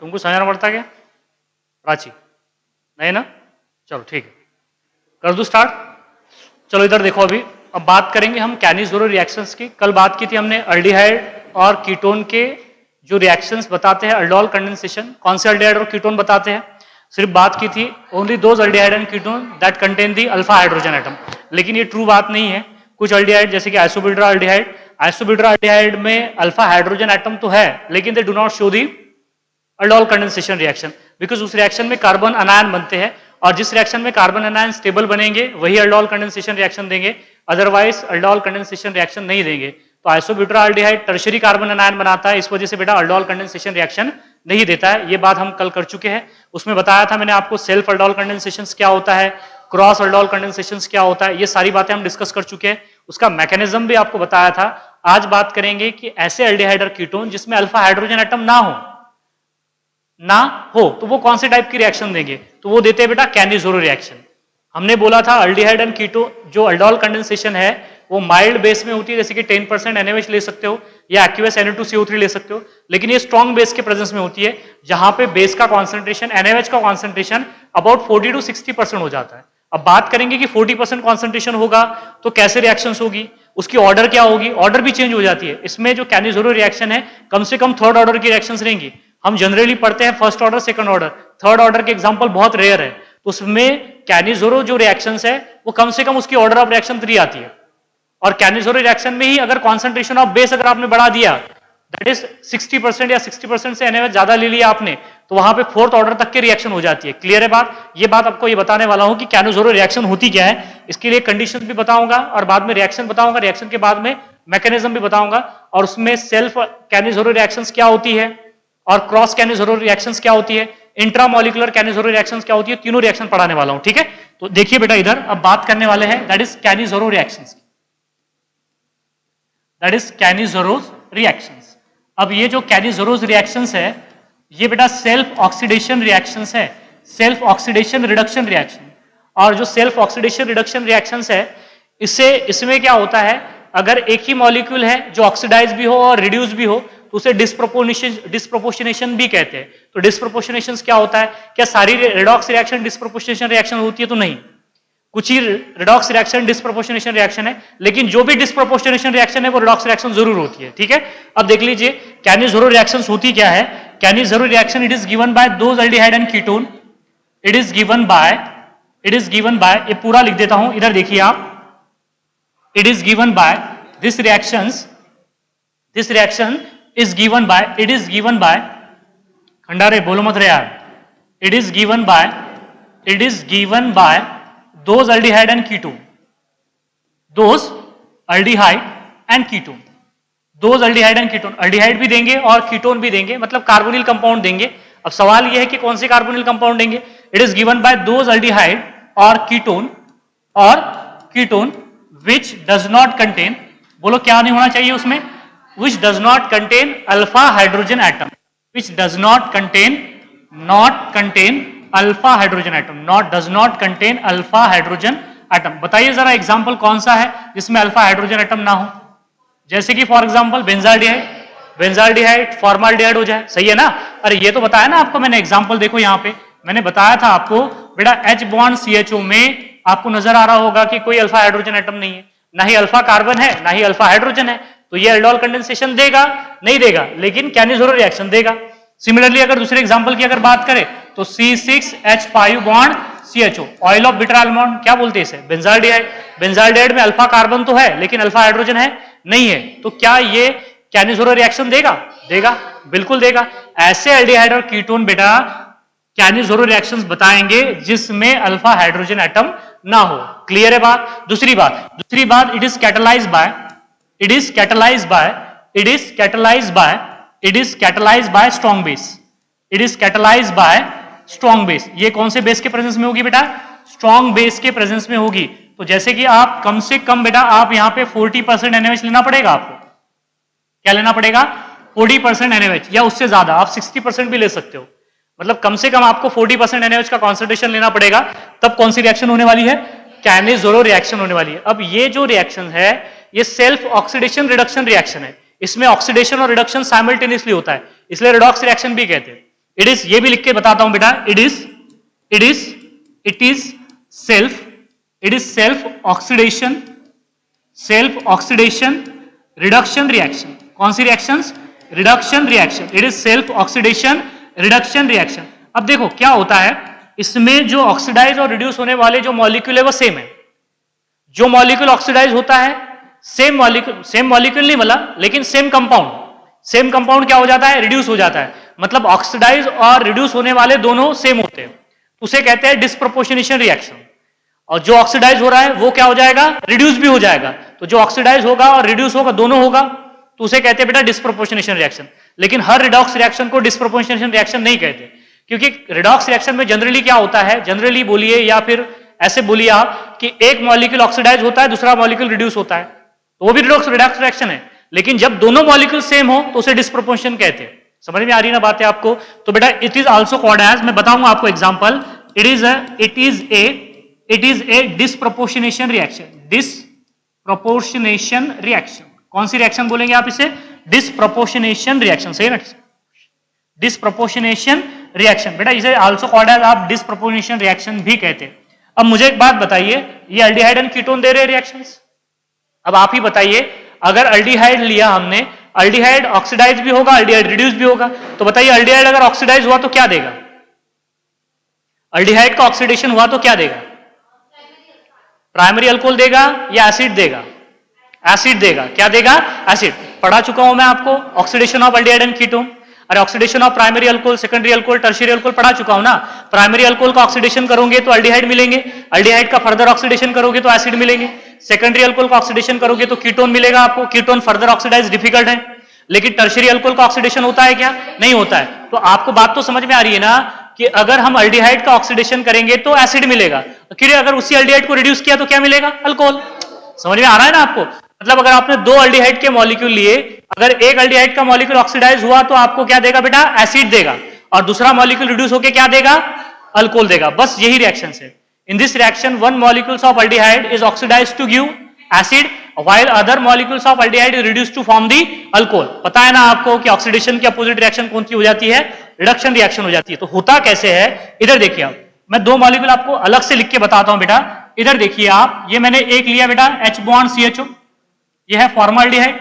तुमको समझाना पड़ता क्या प्राची? नहीं ना, चलो ठीक है, कर दूं स्टार्ट। चलो इधर देखो, अभी अब बात करेंगे हम कैनिज़ोरो रिएक्शंस की। कल बात की थी हमने अल्डिहाइड और कीटोन के जो रिएक्शंस बताते हैं, अल्डोल कंडेंसेशन, कौन से अल्डिहाइड और कीटोन बताते हैं, सिर्फ बात की थी only those aldehyde and ketone that contain the alpha hydrogen atom. लेकिन ये ट्रू बात नहीं है। कुछ अल्डिहाइड जैसे कि आइसोब्यूटा अल्डिहाइड में अल्फा हाइड्रोजन एटम तो है, लेकिन they do not show the aldol condensation reaction, because उस रिएक्शन में कार्बन अनायन बनते हैं, और जिस रिएक्शन में कार्बन अनायन स्टेबल बनेंगे वही अल्डोल कंडेंसेशन रिएक्शन देंगे, अदरवाइज अल्डोल कंडेंसेशन रिएक्शन नहीं देंगे। तो आइसोब्यूटाल्डिहाइड टर्शियरी कार्बन अनायन बनाता है, इस वजह से बेटा अल्डोल कंडेंसेशन रिएक्शन नहीं देता है। ये बात हम कल कर चुके हैं। उसमें बताया था मैंने आपको सेल्फ अल्डोल कंडेंसेशन क्या होता है, क्रॉस अल्डोल कंडेंसेशन क्या होता है, ये सारी बातें हम डिस्कस कर चुके हैं। उसका मैकेनिज्म भी आपको बताया था। आज बात करेंगे कि ऐसे अल्डिहाइड और कीटोन जिसमें अल्फा हाइड्रोजन एटम ना हो तो वो कौन से टाइप की रिएक्शन देंगे, तो वो देते हैं बेटा कैनिज़ोरो रिएक्शन। हमने बोला था अल्डिहाइड एंड कीटो जो अल्डोल कंडेंसेशन है वो माइल्ड बेस में होती है, जैसे कि 10% NaOH ले सकते हो या एक्वियस Na2CO3 ले सकते हो, लेकिन ये स्ट्रॉन्ग बेस के प्रेजेंस में होती है, जहां पे बेस का कॉन्सेंट्रेशन NaOH का कॉन्सेंट्रेशन अबाउट 40 to 60% हो जाता है। अब बात करेंगे कि 40% कॉन्सेंट्रेशन होगा तो कैसे रिएक्शंस होगी, उसकी ऑर्डर क्या होगी, ऑर्डर भी चेंज हो जाती है। इसमें जो कैनिज़ोरो रिएक्शन है कम से कम थर्ड ऑर्डर की रिएक्शंस रहेंगी। हम जनरली पढ़ते हैं first order, second order, third order के एग्जांपल बहुत रेयर है। तो उसमें कैनिज़ोरो जो रिएक्शंस है वो कम से कम उसकी ऑर्डर ऑफ रिएक्शन 3 आती है, और कैनिज़ोरो रिएक्शन में ही अगर कॉन्सेंट्रेशन ऑफ बेस अगर आपने बढ़ा दिया, दैट इज 60% या 60% से NaOH ज्यादा ले लिया आपने, तो वहां पे फोर्थ ऑर्डर तक की रिएक्शन हो जाती है। क्लियर है बात? ये बात आपको ये बताने वाला हूं कि कैनिज़ोरो रिएक्शन होती क्या है, इसके लिए कंडीशन भी बताऊंगा और बाद में रिएक्शन बताऊंगा, रिएक्शन के बाद में मैकेनिज्म भी बताऊंगा, और उसमें सेल्फ कैनिज़ोरो रिएक्शंस क्या होती है और क्रॉस कैनिज़ोरो रिएक्शंस क्या होती है, इंट्रामोलिकुलर कैनिज़ोरो रिएक्शंस क्या होती है, तीनों रिएक्शन पढ़ाने वाला हूं। ठीक है, तो देखिए बेटा इधर अब बात करने वाले हैं that is Cannizzaro reactions, that is Cannizzaro reactions. अब ये जो कैनिज़ोरोस रिएक्शंस है ये बेटा सेल्फ ऑक्सीडेशन रिएक्शंस है, सेल्फ ऑक्सीडेशन रिडक्शन रिएक्शन। और जो सेल्फ ऑक्सीडेशन रिडक्शन रिएक्शंस है इसमें क्या होता है, अगर एक ही मॉलिक्यूल है जो ऑक्सीडाइज भी हो और रिड्यूस भी हो तो उसे डिस्प्रोपोर्शनेशन भी कहते हैं। तो डिस्प्रोपोर्शनेशन क्या होता है, क्या सारी रेडॉक्स रिएक्शन डिस्प्रोपोर्शनेशन रिएक्शन होती है, तो नहीं, कुछ ही रेडॉक्स रिएक्शन डिस्प्रोपोर्शनेशन रिएक्शन है, लेकिन जो भी डिस्प्रोपोर्शनेशन रिएक्शन है वो रेडॉक्स रिएक्शन जरूर होती है। ठीक है, अब देख लीजिए कैनिज़ोरो रिएक्शंस होती क्या है। Cannizzaro reaction it is given by those aldehyde and ketone, it is given by ये पूरा लिख देता हूं, इधर देखिए आप, it is given by this reaction is given by Khandare बोलो मत रे यार, it is given by those aldehyde and ketone, those aldehyde and ketone, those aldehyde and ketone, aldehyde भी देंगे और कीटोन भी देंगे, मतलब कार्बोनिल कंपाउंड देंगे। अब सवाल यह है कि कौन से कार्बोनिल कंपाउंड देंगे। It is given by those aldehyde और ketone which does not contain, बोलो क्या नहीं होना चाहिए उसमें, which does not contain alpha hydrogen atom, which does not contain alpha hydrogen atom, does not contain alpha hydrogen atom. बताइए जरा example कौन सा है जिसमें अल्फा हाइड्रोजन एटम ना हो, जैसे कि फॉर एग्जांपल बेंजाल्डिहाइड फॉर्माल्डिहाइड हो जाए, सही है ना। अरे ये तो बताया ना आपको मैंने एग्जांपल, देखो यहाँ पे मैंने बताया था आपको बेटा H बॉन्ड CHO में आपको नजर आ रहा होगा कि कोई अल्फा हाइड्रोजन एटम नहीं है, ना ही अल्फा कार्बन है ना ही अल्फा हाइड्रोजन है, तो ये अल्डोल कंडेंसेशन देगा नहीं देगा, लेकिन कैनिज़ोरो रिएक्शन देगा। सिमिलरली अगर दूसरे एग्जांपल की अगर बात करें तो C6H5 bond CHO, oil of bitter almond क्या बोलते हैं इसे, बेंजाल्डिहाइड में अल्फा कार्बन तो है लेकिन अल्फा हाइड्रोजन है नहीं है, तो क्या ये कैनिज़ोरो रिएक्शन देगा? बिल्कुल देगा। ऐसे एल्डिहाइड और कीटोन बेटा कैनिज़ोरो रिएक्शंस बताएंगे जिसमें अल्फा हाइड्रोजन एटम ना हो। क्लियर है बात? दूसरी बात it is catalysed bye strong base. ये कौन से बेस के प्रेजेंस में होगी बेटा? स्ट्रॉन्ग बेस के प्रेजेंस में होगी। तो जैसे कि आप कम से कम बेटा आप यहां पे 40% NaOH लेना पड़ेगा आपको। क्या लेना पड़ेगा? 40% NaOH, या उससे ज्यादा आप 60% भी ले सकते हो। मतलब कम से कम आपको 40% NaOH का कॉन्सेंट्रेशन लेना पड़ेगा, तब कौन सी रिएक्शन होने वाली है? कैनिज़ोरो रिएक्शन होने वाली है। अब ये जो रिएक्शन है ये सेल्फ ऑक्सीडेशन रिडक्शन रिएक्शन है, इसमें ऑक्सीडेशन और रिडक्शन साइमल्टेनियसली होता है, इसलिए रिडॉक्स रिएक्शन भी कहते हैं। इट इज, ये भी लिख के बताता हूं बेटा, it is self oxidation reduction reaction. कौन सी reactions? Reduction reaction. It is self oxidation reduction reaction. अब देखो क्या होता है, इसमें जो ऑक्सीडाइज और रिड्यूस होने वाले जो मॉलिक्यूल है वो सेम है। जो मॉलिक्यूल ऑक्सीडाइज होता है सेम मॉलिक्यूल नहीं मिला, लेकिन सेम कंपाउंड क्या हो जाता है? रिड्यूस हो जाता है। मतलब ऑक्सीडाइज और रिड्यूस होने वाले दोनों सेम होते हैं, उसे कहते हैं डिस्प्रोपोर्शनेशन रिएक्शन। और जो ऑक्सीडाइज हो रहा है वो क्या हो जाएगा? रिड्यूस भी हो जाएगा। तो जो ऑक्सीडाइज होगा और रिड्यूस होगा दोनों होगा, तो उसे कहते हैं बेटा डिस्प्रोपोर्शनेशन रिएक्शन। लेकिन हर रिडॉक्स रिएक्शन को डिस्प्रोपोर्शनेशन रिएक्शन नहीं कहते, क्योंकि रिडॉक्स रिएक्शन में जनरली क्या होता है, जनरली बोलिए या फिर ऐसे बोलिए आप कि एक मॉलिक्यूल ऑक्सीडाइज होता है, दूसरा मॉलिक्यूल रिड्यूस होता है, तो वो भी रिडॉक्स रिएक्शन है। लेकिन जब दोनों मॉलिक्यूल सेम हो तो उसे डिस्प्रोपोर्शन कहते हैं। समझ में आ रही ना बातें आपको? तो बेटा it is also called as, मैं बताऊंगा आपको example, it is a disproportionation reaction. Disproportionation reaction, कौन सी रिएक्शन बोलेंगे आप इसे? डिस्प्रोपोर्शनेशन रिएक्शन, सही ना? डिस्प्रोपोर्शनेशन रिएक्शन बेटा इसे आल्सो कॉल्ड एज आप डिस्प्रोपोर्शनेशन रिएक्शन भी कहते हैं। अब मुझे एक बात बताइए, ये अल्डिहाइड एंड कीटोन दे रहे रिएक्शंस। अब आप ही बताइए, अगर अल्डिहाइड लिया हमने, अल्डिहाइड ऑक्सीडाइज भी होगा, अल्डिहाइड रिड्यूस भी होगा, तो बताइए अल्डिहाइड अगर ऑक्सीडाइज हुआ तो क्या देगा? अल्डिहाइड का ऑक्सीडेशन हुआ तो क्या देगा? प्राइमरी अल्कोहल देगा या एसिड देगा? एसिड देगा। क्या देगा? एसिड। पढ़ा चुका हूं मैं आपको oxidation of aldehyde and ketone. अरे oxidation of primary alcohol, secondary alcohol, tertiary alcohol पढ़ा चुका हूं ना। प्राइमरी अल्कोहल का ऑक्सीडेशन करोगे तो अल्डिहाइड मिलेंगे, अल्डिहाइड का फर्दर ऑक्सीडेशन करोगे तो एसिड मिलेंगे, सेकेंडरी अल्कोहल का ऑक्सीडेशन करोगे तो कीटोन मिलेगा आपको। कीटोन फर्दर ऑक्सीडाइज डिफिकल्ट है, लेकिन टर्शियरी अल्कोहल का ऑक्सीडेशन होता है क्या? नहीं होता है। तो आपको बात तो समझ में आ रही है ना कि अगर हम अल्डिहाइड का ऑक्सीडेशन करेंगे तो एसिड मिलेगा, फिर अगर उसी अल्डिहाइड को रिड्यूस किया तो क्या मिलेगा? अल्कोहल। समझ में आ रहा है ना आपको? मतलब अगर आपने दो अल्डिहाइड के मॉलिक्यूल लिए, अगर एक अल्डिहाइड का मॉलिक्यूल ऑक्सीडाइज हुआ तो आपको क्या देगा बेटा? एसिड देगा, और दूसरा मॉलिक्यूल रिड्यूस होकर क्या देगा? अल्कोहल देगा। बस यही रिएक्शन है। In this reaction one molecules of aldehyde is oxidised to give acid, while other molecules of aldehyde is reduced to form the alcohol। पता है ना आपको कि ऑक्सीडेशन की अपोजिट रिएक्शन कौन सी हो जाती है? रिडक्शन रिएक्शन हो जाती है। तो होता कैसे है, इधर देखिए आप, मैं दो मॉलिक्यूल आपको अलग से लिख के बताता हूं बेटा। इधर देखिए आप, ये मैंने एक लिया बेटा H बॉन्ड CHO, ये है फॉर्माल्डिहाइड।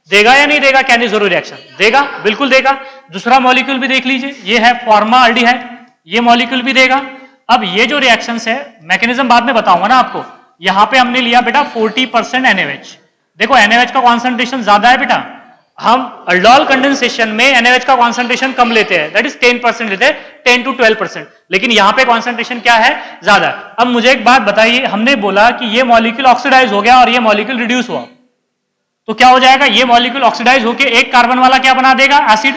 देगा या नहीं देगा कैनी जरूर रिएक्शन? देगा, बिल्कुल देगा। दूसरा मॉलिक्यूल भी देख लीजिए, ये है फॉर्माल्डिहाइड, ये मॉलिक्यूल भी देगा। अब ये जो रिएक्शंस है, मैकेनिज्म बाद में बताऊंगा ना आपको। यहां पे हमने लिया बेटा 40% NaOH। देखो NaOH का कॉन्सेंट्रेशन ज्यादा है बेटा, हम अल्डोल कंडेंसेशन में NaOH का कॉन्सेंट्रेशन कम लेते हैं, दैट इज 10% लेते हैं, 10 to 12%, लेकिन यहां पे कॉन्सेंट्रेशन क्या है? ज्यादा है। अब मुझे एक बात बताइए, हमने बोला कि ये मॉलिक्यूल ऑक्सीडाइज हो गया और ये मॉलिक्यूल रिड्यूस हुआ, तो क्या हो जाएगा? ये मॉलिक्यूल ऑक्सीडाइज होकर एक कार्बन वाला क्या बना देगा? एसिड।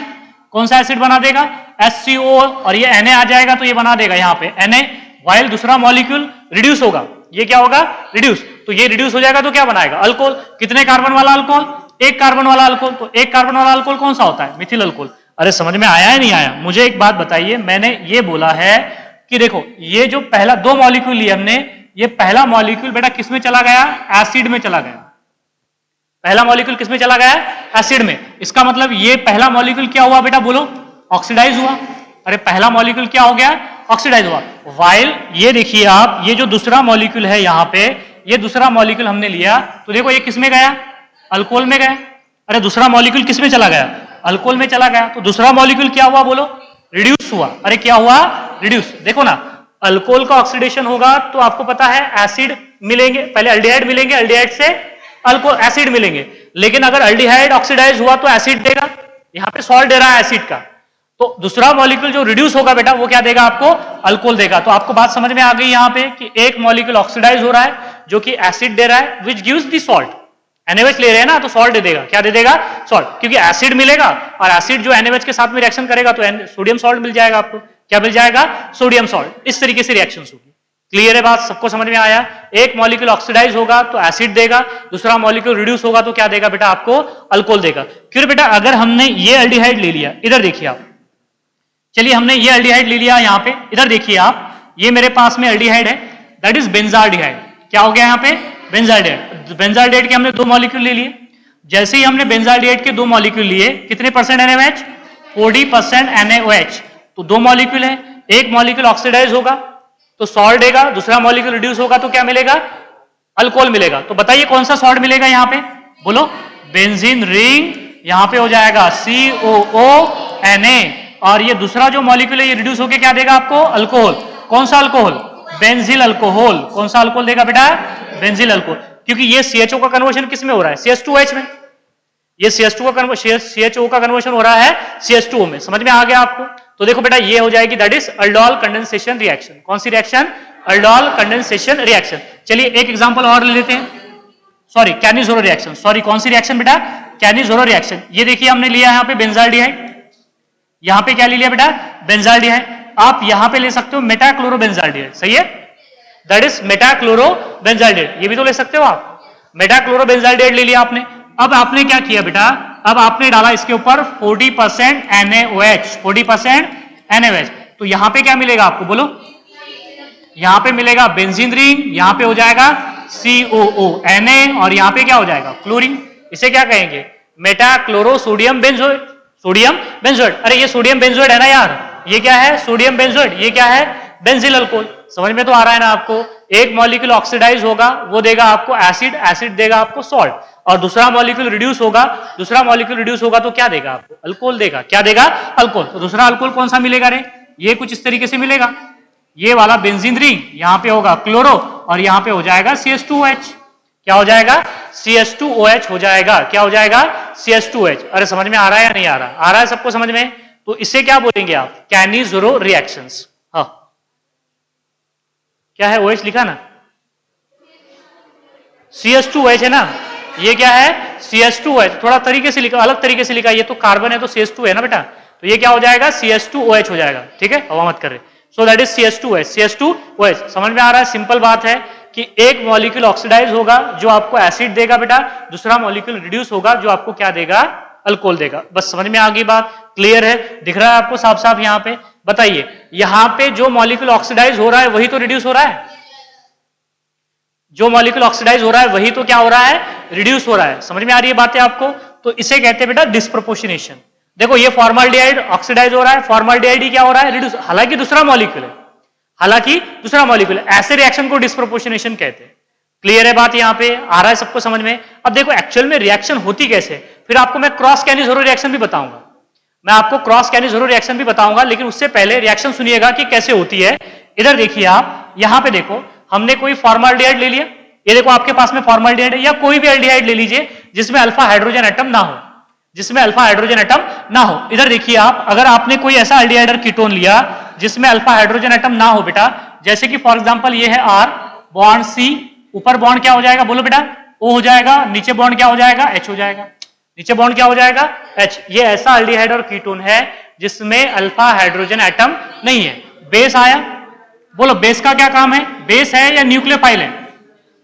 कौन सा एसिड बना देगा? HCO, और ये Na आ जाएगा तो ये बना देगा यहाँ पे Na, वाइल दूसरा मॉलिक्यूल रिड्यूस होगा, ये क्या होगा? रिड्यूस। तो ये रिड्यूस हो जाएगा तो क्या बनाएगा? अल्कोहल। कितने कार्बन वाला अल्कोहल? एक कार्बन वाला अल्कोहल। तो एक कार्बन वाला अल्कोहल कौन सा होता है? मिथिल अल्कोहल। अरे समझ में आया है नहीं आया? मुझे एक बात बताइए, मैंने ये बोला है कि देखो ये जो पहला दो मॉलिक्यूल लिए हमने, ये पहला मॉलिक्यूल बेटा किस में चला गया? एसिड में चला गया। पहला मॉलिक्यूल किस में चला गया? एसिड में। इसका मतलब ये पहला मॉलिक्यूल क्या हुआ बेटा? बोलो। ऑक्सीडाइज हुआ। अरे पहला मॉलिक्यूल क्या हो गया? ऑक्सीडाइज हुआ। वाइल ये देखिए आप, ये जो दूसरा मॉलिक्यूल है यहाँ पे, ये दूसरा मॉलिक्यूल हमने लिया तो देखो ये किस में गया? अल्कोहल में गया। अरे दूसरा मॉलिक्यूल किस में चला गया? अल्कोहल में चला गया। तो दूसरा मॉलिक्यूल क्या हुआ? बोलो। रिड्यूस हुआ। अरे क्या हुआ? रिड्यूस। देखो ना, अल्कोहल का ऑक्सीडेशन होगा तो आपको पता है एसिड मिलेंगे, पहले अल्डिहाइड मिलेंगे, अल्डिहाइड से अल्कोहल एसिड मिलेंगे। लेकिन अगर अल्डिहाइड ऑक्सीडाइज हुआ तो एसिड देगा, यहाँ पे सॉल्ट दे रहा है एसिड का, तो दूसरा मॉलिक्यूल जो रिड्यूस होगा बेटा वो क्या देगा आपको? अल्कोहल देगा। तो आपको बात समझ में आ गई यहाँ पे कि एक मॉलिक्यूल ऑक्सीडाइज हो रहा है जो कि एसिड दे रहा है, which gives the salt. NaOH ले रहे हैं ना, तो सॉल्ट दे देगा। क्या दे देगा? सॉल्ट, क्योंकि एसिड मिलेगा और एसिड जो NaOH के साथ में रिएक्शन करेगा तो सोडियम सॉल्ट मिल जाएगा आपको। क्या मिल जाएगा? Sodium salt. इस तरीके से रिएक्शन होगी। क्लियर है बात? सबको समझ में आया? एक मॉलिक्यूल ऑक्सीडाइज होगा तो एसिड देगा, दूसरा मॉलिक्यूल रिड्यूस होगा तो क्या देगा बेटा? आपको अल्कोहल देगा। क्यों बेटा? अगर हमने ये अल्डिहाइड ले लिया, इधर देखिए आप, चलिए हमने ये अल्डिहाइड ले लिया यहाँ पे, इधर देखिए आप, ये मेरे पास में अल्डिहाइड है, दैट इज बेंजाल्डिहाइड। क्या हो गया यहाँ पे? बेंजाल्डिहाइड। बेंजाल्डिहाइड के हमने दो मॉलिक्यूल ले लिए। जैसे ही हमने बेंजाल्डिहाइड के दो मॉलिक्यूल लिए, कितने परसेंट NaOH? 40% NaOH। तो दो मॉलिक्यूल है, एक मॉलिक्यूल ऑक्सीडाइज होगा तो सॉल्ट देगा, दूसरा मॉलिक्यूल रिड्यूस होगा तो क्या मिलेगा? अल्कोहल मिलेगा। तो बताइए कौन सा सॉल्ट मिलेगा यहां पे? बोलो। बेंजीन रिंग, यहां पे हो जाएगा COONA, और ये दूसरा जो मॉलिक्यूल है ये रिड्यूस होकर क्या देगा आपको? अल्कोहल। कौन सा अल्कोहल? Benzyl alcohol. कौन सा अल्कोहल देगा बेटा? Benzyl alcohol. क्योंकि ये CHO का कन्वर्जन किस में हो रहा है? CH2OH में। ये CHO का कन्वर्जन हो रहा है CH2O में। समझ में आ गया आपको? तो देखो बेटा ये हो जाएगी that is aldol condensation reaction. कौन सी रिएक्शन? Aldol condensation reaction. चलिए एक एग्जांपल और ले लेते हैं। Sorry, कैनिज़ोरो reaction. सॉरी, कौन सी रिएक्शन बेटा? कैनिज़ोरो रिएक्शन। ये देखिए हमने लिया यहाँ पे बेंजाल्डिहाइड, यहां पे क्या ले लिया बेटा? बेंजाल्डिहाइड। आप यहां पे ले सकते हो मेटाक्लोरोबेंजाल्डिहाइड, सही है? That is metachlorobenzaldehyde. ये भी तो ले सकते हो आप। मेटाक्लोरोबेंजाल्डिहाइड ले लिया आपने। अब आपने क्या किया बेटा? अब आपने डाला इसके ऊपर 40% NaOH, 40% NaOH। तो यहां पे क्या मिलेगा आपको? बोलो। यहां पे मिलेगा बेंजीन रिंग, यहां पे हो जाएगा COONA, और यहां पे क्या हो जाएगा? क्लोरीन। इसे क्या कहेंगे? Metachloro sodium benzoate. Sodium benzoate. अरे ये सोडियम बेंजोएट है ना यार, ये क्या है? Sodium benzoate. ये क्या है? Benzyl alcohol. समझ में तो आ रहा है ना आपको? एक मॉलिक्यूल ऑक्सीडाइज होगा, वो देगा आपको एसिड, एसिड देगा आपको सॉल्ट, और दूसरा मॉलिक्यूल रिड्यूस होगा, दूसरा मॉलिक्यूल रिड्यूस होगा तो क्या देगा आपको? अल्कोहल देगा। क्या देगा? अल्कोहल। तो दूसरा अल्कोहल कौन सा मिलेगा रे? ये कुछ इस तरीके से मिलेगा, ये वाला बेंजीन रिंग, यहां पे होगा क्लोरो, और यहां पे हो जाएगा CH2OH। क्या हो जाएगा? CH2OH हो जाएगा। क्या हो जाएगा? CH2OH। अरे समझ में आ रहा है या नहीं आ रहा? आ रहा है सबको समझ में? तो इसे क्या बोलेंगे आप? कैनिज़ोरो रिएक्शंस। हाँ, क्या है? OH लिखा ना, CH2OH है ना, ये क्या है? CH2OH। थोड़ा तरीके से लिखा, अलग तरीके से लिखा, ये तो कार्बन है तो CH2 है ना बेटा, तो ये क्या हो जाएगा? CH2OH हो जाएगा। ठीक है, हवा मत कर रहे। So that is CH2OH, CH2OH। समझ में आ रहा है? सिंपल बात है कि एक मॉलिक्यूल ऑक्सीडाइज होगा जो आपको एसिड देगा बेटा, दूसरा मॉलिक्यूल रिड्यूस होगा जो आपको क्या देगा? अल्कोहल देगा। बस समझ में आ गई बात? क्लियर है? दिख रहा है आपको साफ साफ? यहां पे बताइए, यहां पे जो मॉलिक्यूल ऑक्सीडाइज हो रहा है वही तो रिड्यूस हो रहा है, जो मॉलिक्यूल ऑक्सीडाइज हो रहा है वही तो क्या हो रहा है? रिड्यूस हो रहा है। समझ में आ रही है बातें आपको? तो इसे कहते हैं बेटा डिस्प्रोपोर्शनेशन। देखो ये फॉर्माल्डिहाइड ऑक्सीडाइज हो रहा है, फॉर्माल्डिहाइड ही क्या हो रहा है? रिड्यूस, हालांकि दूसरा मॉलिक्यूल है, हालांकि दूसरा मॉलिक्यूल है। ऐसे रिएक्शन को डिस्प्रोपोर्शनेशन कहते हैं। क्लियर है बात? यहां पे आ रहा है सबको समझ में? अब देखो एक्चुअल में रिएक्शन होती कैसे, फिर आपको मैं क्रॉस कैनिज़ोरो रिएक्शन भी बताऊंगा, मैं आपको क्रॉस कैनिज़ोरो रिएक्शन भी बताऊंगा, लेकिन उससे पहले रिएक्शन सुनिएगा कि कैसे होती है। इधर देखिए आप, यहां पे देखो, हमने कोई फॉर्माल्डिहाइड ले लिया, ये देखो आपके पास में फॉर्माल्डिहाइड है, या कोई भी एल्डिहाइड ले लीजिए जिसमें अल्फा हाइड्रोजन एटम ना हो, जिसमें अल्फा हाइड्रोजन एटम ना हो। इधर देखिए आप, अगर आपने कोई ऐसा एल्डिहाइड कीटोन लिया जिसमें अल्फा हाइड्रोजन एटम ना हो बेटा, जैसे कि फॉर एग्जांपल ये है R, बॉन्ड C, ऊपर बॉन्ड क्या हो जाएगा? बोलो बेटा। O हो जाएगा, नीचे बॉन्ड क्या हो जाएगा? H हो जाएगा, नीचे बॉन्ड क्या हो जाएगा? H। ये ऐसा एल्डिहाइड और कीटोन है जिसमें अल्फा हाइड्रोजन एटम नहीं है। बेस आया, बोलो बेस का क्या काम है? बेस है या न्यूक्लियोफाइल है?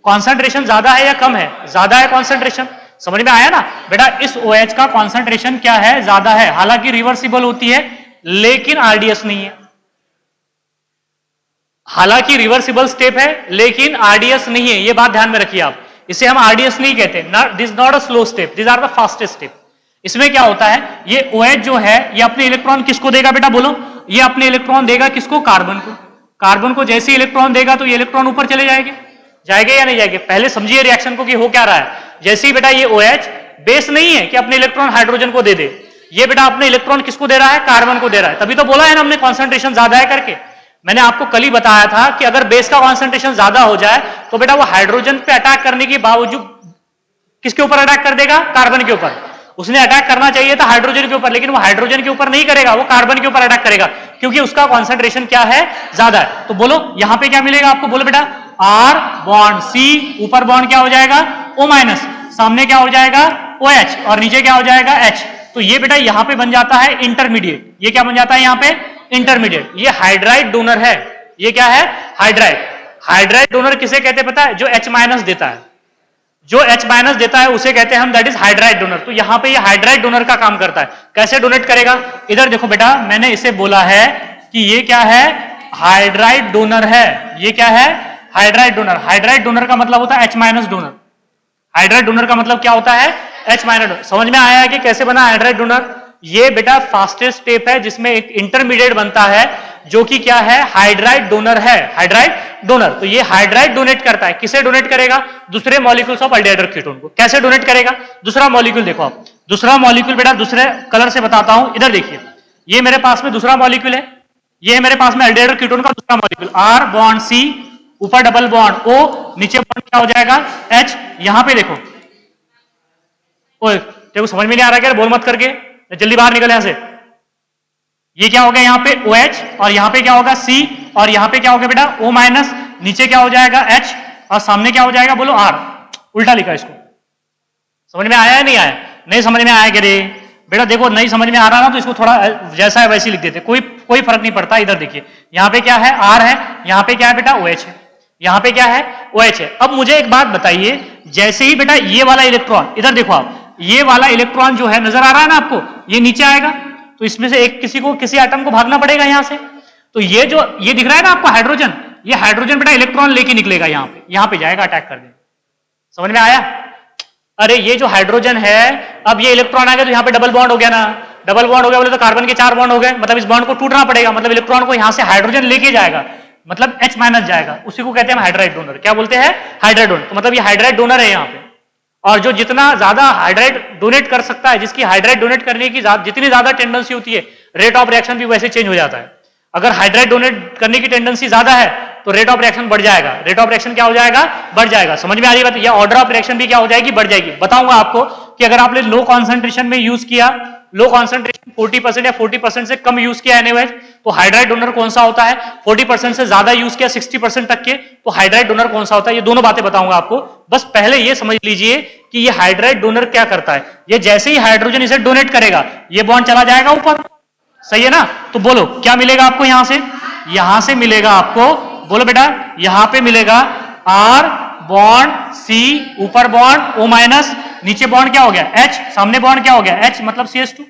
कॉन्सेंट्रेशन ज्यादा है या कम है? ज्यादा है कॉन्सेंट्रेशन। समझ में आया ना बेटा? इस OH का कॉन्सेंट्रेशन क्या है? ज्यादा है, हालांकि रिवर्सिबल होती है लेकिन RDS नहीं है, हालांकि रिवर्सिबल स्टेप है लेकिन RDS नहीं है। ये बात ध्यान में रखिए आप, इसे हम RDS नहीं कहते। This not a slow step, this are the fastest step. इसमें क्या होता है? ये OH जो है ये अपने इलेक्ट्रॉन किसको देगा बेटा? बोलो। ये अपने इलेक्ट्रॉन देगा किसको? कार्बन को। कार्बन को जैसे इलेक्ट्रॉन देगा तो ये इलेक्ट्रॉन ऊपर चले जाएंगे, जाएंगे या नहीं जाएंगे? पहले समझिए रिएक्शन को कि हो क्या रहा है। जैसे ही बेटा ये OH बेस नहीं है कि अपने इलेक्ट्रॉन हाइड्रोजन को दे दे, ये बेटा अपने इलेक्ट्रॉन किसको दे रहा है? कार्बन को दे रहा है। तभी तो बोला है ना हमने कॉन्सेंट्रेशन ज्यादा है करके। मैंने आपको कल ही बताया था कि अगर बेस का कॉन्सेंट्रेशन ज्यादा हो जाए तो बेटा वो हाइड्रोजन पे अटैक करने के बावजूद किसके ऊपर अटैक कर देगा? कार्बन के ऊपर। उसने अटैक करना चाहिए था हाइड्रोजन के ऊपर, लेकिन वो हाइड्रोजन के ऊपर नहीं करेगा, वो कार्बन के ऊपर अटैक करेगा, क्योंकि उसका कॉन्सेंट्रेशन क्या है? ज्यादा है। तो बोलो यहां पे क्या मिलेगा आपको? बोलो बेटा। R बॉन्ड C, ऊपर बॉन्ड क्या हो जाएगा? O माइनस, सामने क्या हो जाएगा? OH, और नीचे क्या हो जाएगा? H। तो ये बेटा यहां पे बन जाता है इंटरमीडिएट। ये क्या बन जाता है यहां पे? इंटरमीडिएट। ये हाइड्राइड डोनर है। ये क्या है? हाइड्राइड। हाइड्राइड डोनर किसे कहते हैं पता है? जो H माइनस देता है, जो H माइनस देता है उसे कहते हैं हम दैट इज हाइड्राइड डोनर। तो यहां पे ये हाइड्राइड डोनर का काम करता है। कैसे डोनेट करेगा? इधर देखो बेटा, मैंने इसे बोला है कि ये क्या है? हाइड्राइड डोनर है। ये क्या है? Hydride donor. हाइड्राइड डोनर का मतलब होता है H minus donor. Hydride donor का मतलब क्या होता है? H minus donor. समझ में आया है कि कैसे बना हाइड्राइड डोनर? ये बेटा फास्टेस्ट स्टेप है जिसमें एक इंटरमीडिएट बनता है जो कि क्या है, हाइड्राइड डोनर है, हाइड्राइड डोनर। तो ये हाइड्राइड डोनेट करता है, किसे डोनेट करेगा, दूसरे मॉलिक्यूल्स ऑफ एल्डिहाइड और कीटोन को। कैसे डोनेट करेगा, दूसरा मॉलिक्यूल देखो आप, दूसरा मॉलिक्यूल बेटा दूसरे कलर से बताता हूं, इधर देखिए, ये मेरे पास में दूसरा मॉलिक्यूल है, ये मेरे पास में एल्डिहाइड और कीटोन का दूसरा मॉलिक्यूल, R बॉन्ड C, ऊपर डबल बॉन्ड O, नीचे बॉन्ड क्या हो जाएगा H। यहां पे देखो, ओए देखो समझ में नहीं आ रहा क्या, बोल मत करके, जल्दी बाहर निकल यहां से। ये क्या हो गया यहाँ पे OH, और यहाँ पे क्या होगा C, और यहाँ पे क्या होगा बेटा O माइनस, नीचे क्या हो जाएगा H, और सामने क्या हो जाएगा बोलो R। उल्टा लिखा इसको, समझ में आया है नहीं आया, नहीं समझ में आया क्या रे बेटा, देखो नहीं समझ में आ रहा ना तो इसको थोड़ा जैसा है वैसे लिख देते, कोई फर्क नहीं पड़ता। इधर देखिए, यहाँ पे क्या है R है, यहाँ पे क्या है बेटा OH है, यहाँ पे क्या है OH है। अब मुझे एक बात बताइए, जैसे ही बेटा ये वाला इलेक्ट्रॉन, इधर देखो आप, ये वाला इलेक्ट्रॉन जो है नजर आ रहा है ना आपको, ये नीचे आएगा, तो इसमें से एक किसी एटम को भागना पड़ेगा यहां से। तो ये जो ये दिख रहा है ना आपको हाइड्रोजन, ये हाइड्रोजन बेटा इलेक्ट्रॉन लेके निकलेगा यहाँ पे जाएगा, अटैक कर देगा। समझ में आया? अरे ये जो हाइड्रोजन है, अब ये इलेक्ट्रॉन आ गया तो यहाँ पे डबल बॉन्ड हो गया ना, डबल बॉन्ड हो गया बोले तो कार्बन के 4 बॉन्ड हो गए, मतलब इस बॉन्ड को टूटना पड़ेगा, मतलब इलेक्ट्रॉन को यहां से हाइड्रोजन लेके जाएगा, मतलब H माइनस जाएगा, उसी को कहते हैं हाइड्राइड डोनर। क्या बोलते हैं? Hydride donor. तो मतलब ये हाइड्राइड डोनर है यहाँ पे, और जो जितना ज्यादा हाइड्राइड डोनेट कर सकता है, जिसकी हाइड्राइड डोनेट करने की जितनी ज्यादा टेंडेंसी होती है, रेट ऑफ रिएक्शन भी वैसे चेंज हो जाता है। अगर हाइड्राइड डोनेट करने की टेंडेंसी ज्यादा है तो रेट ऑफ रिएक्शन बढ़ जाएगा, रेट ऑफ रिएक्शन क्या हो जाएगा, बढ़ जाएगा। समझ में आ रही बात? या ऑर्डर ऑफ रिएक्शन भी क्या हो जाएगी, बढ़ जाएगी। बताऊंगा आपको कि अगर आपने लो कॉन्सेंट्रेशन में यूज किया, लो कॉन्सेंट्रेशन 40% या 40% से कम यूज किया NaOH, तो हाइड्राइड डोनर कौन सा होता है, 40% से ज्यादा यूज किया 60% तक के, तो हाइड्राइड डोनर कौन सा होता है, ये दोनों बातें बताऊंगा आपको। बस पहले ये समझ लीजिए कि ये हाइड्राइड डोनर क्या करता है। ये जैसे ही हाइड्रोजन इसे डोनेट करेगा, ये बॉन्ड चला जाएगा ऊपर, सही है ना? तो बोलो क्या मिलेगा आपको यहां से, यहां से मिलेगा आपको, बोलो बेटा, यहां पे मिलेगा R बॉन्ड C, ऊपर बॉन्ड O माइनस, नीचे बॉन्ड क्या हो गया H, सामने बॉन्ड क्या हो गया H, मतलब CH2।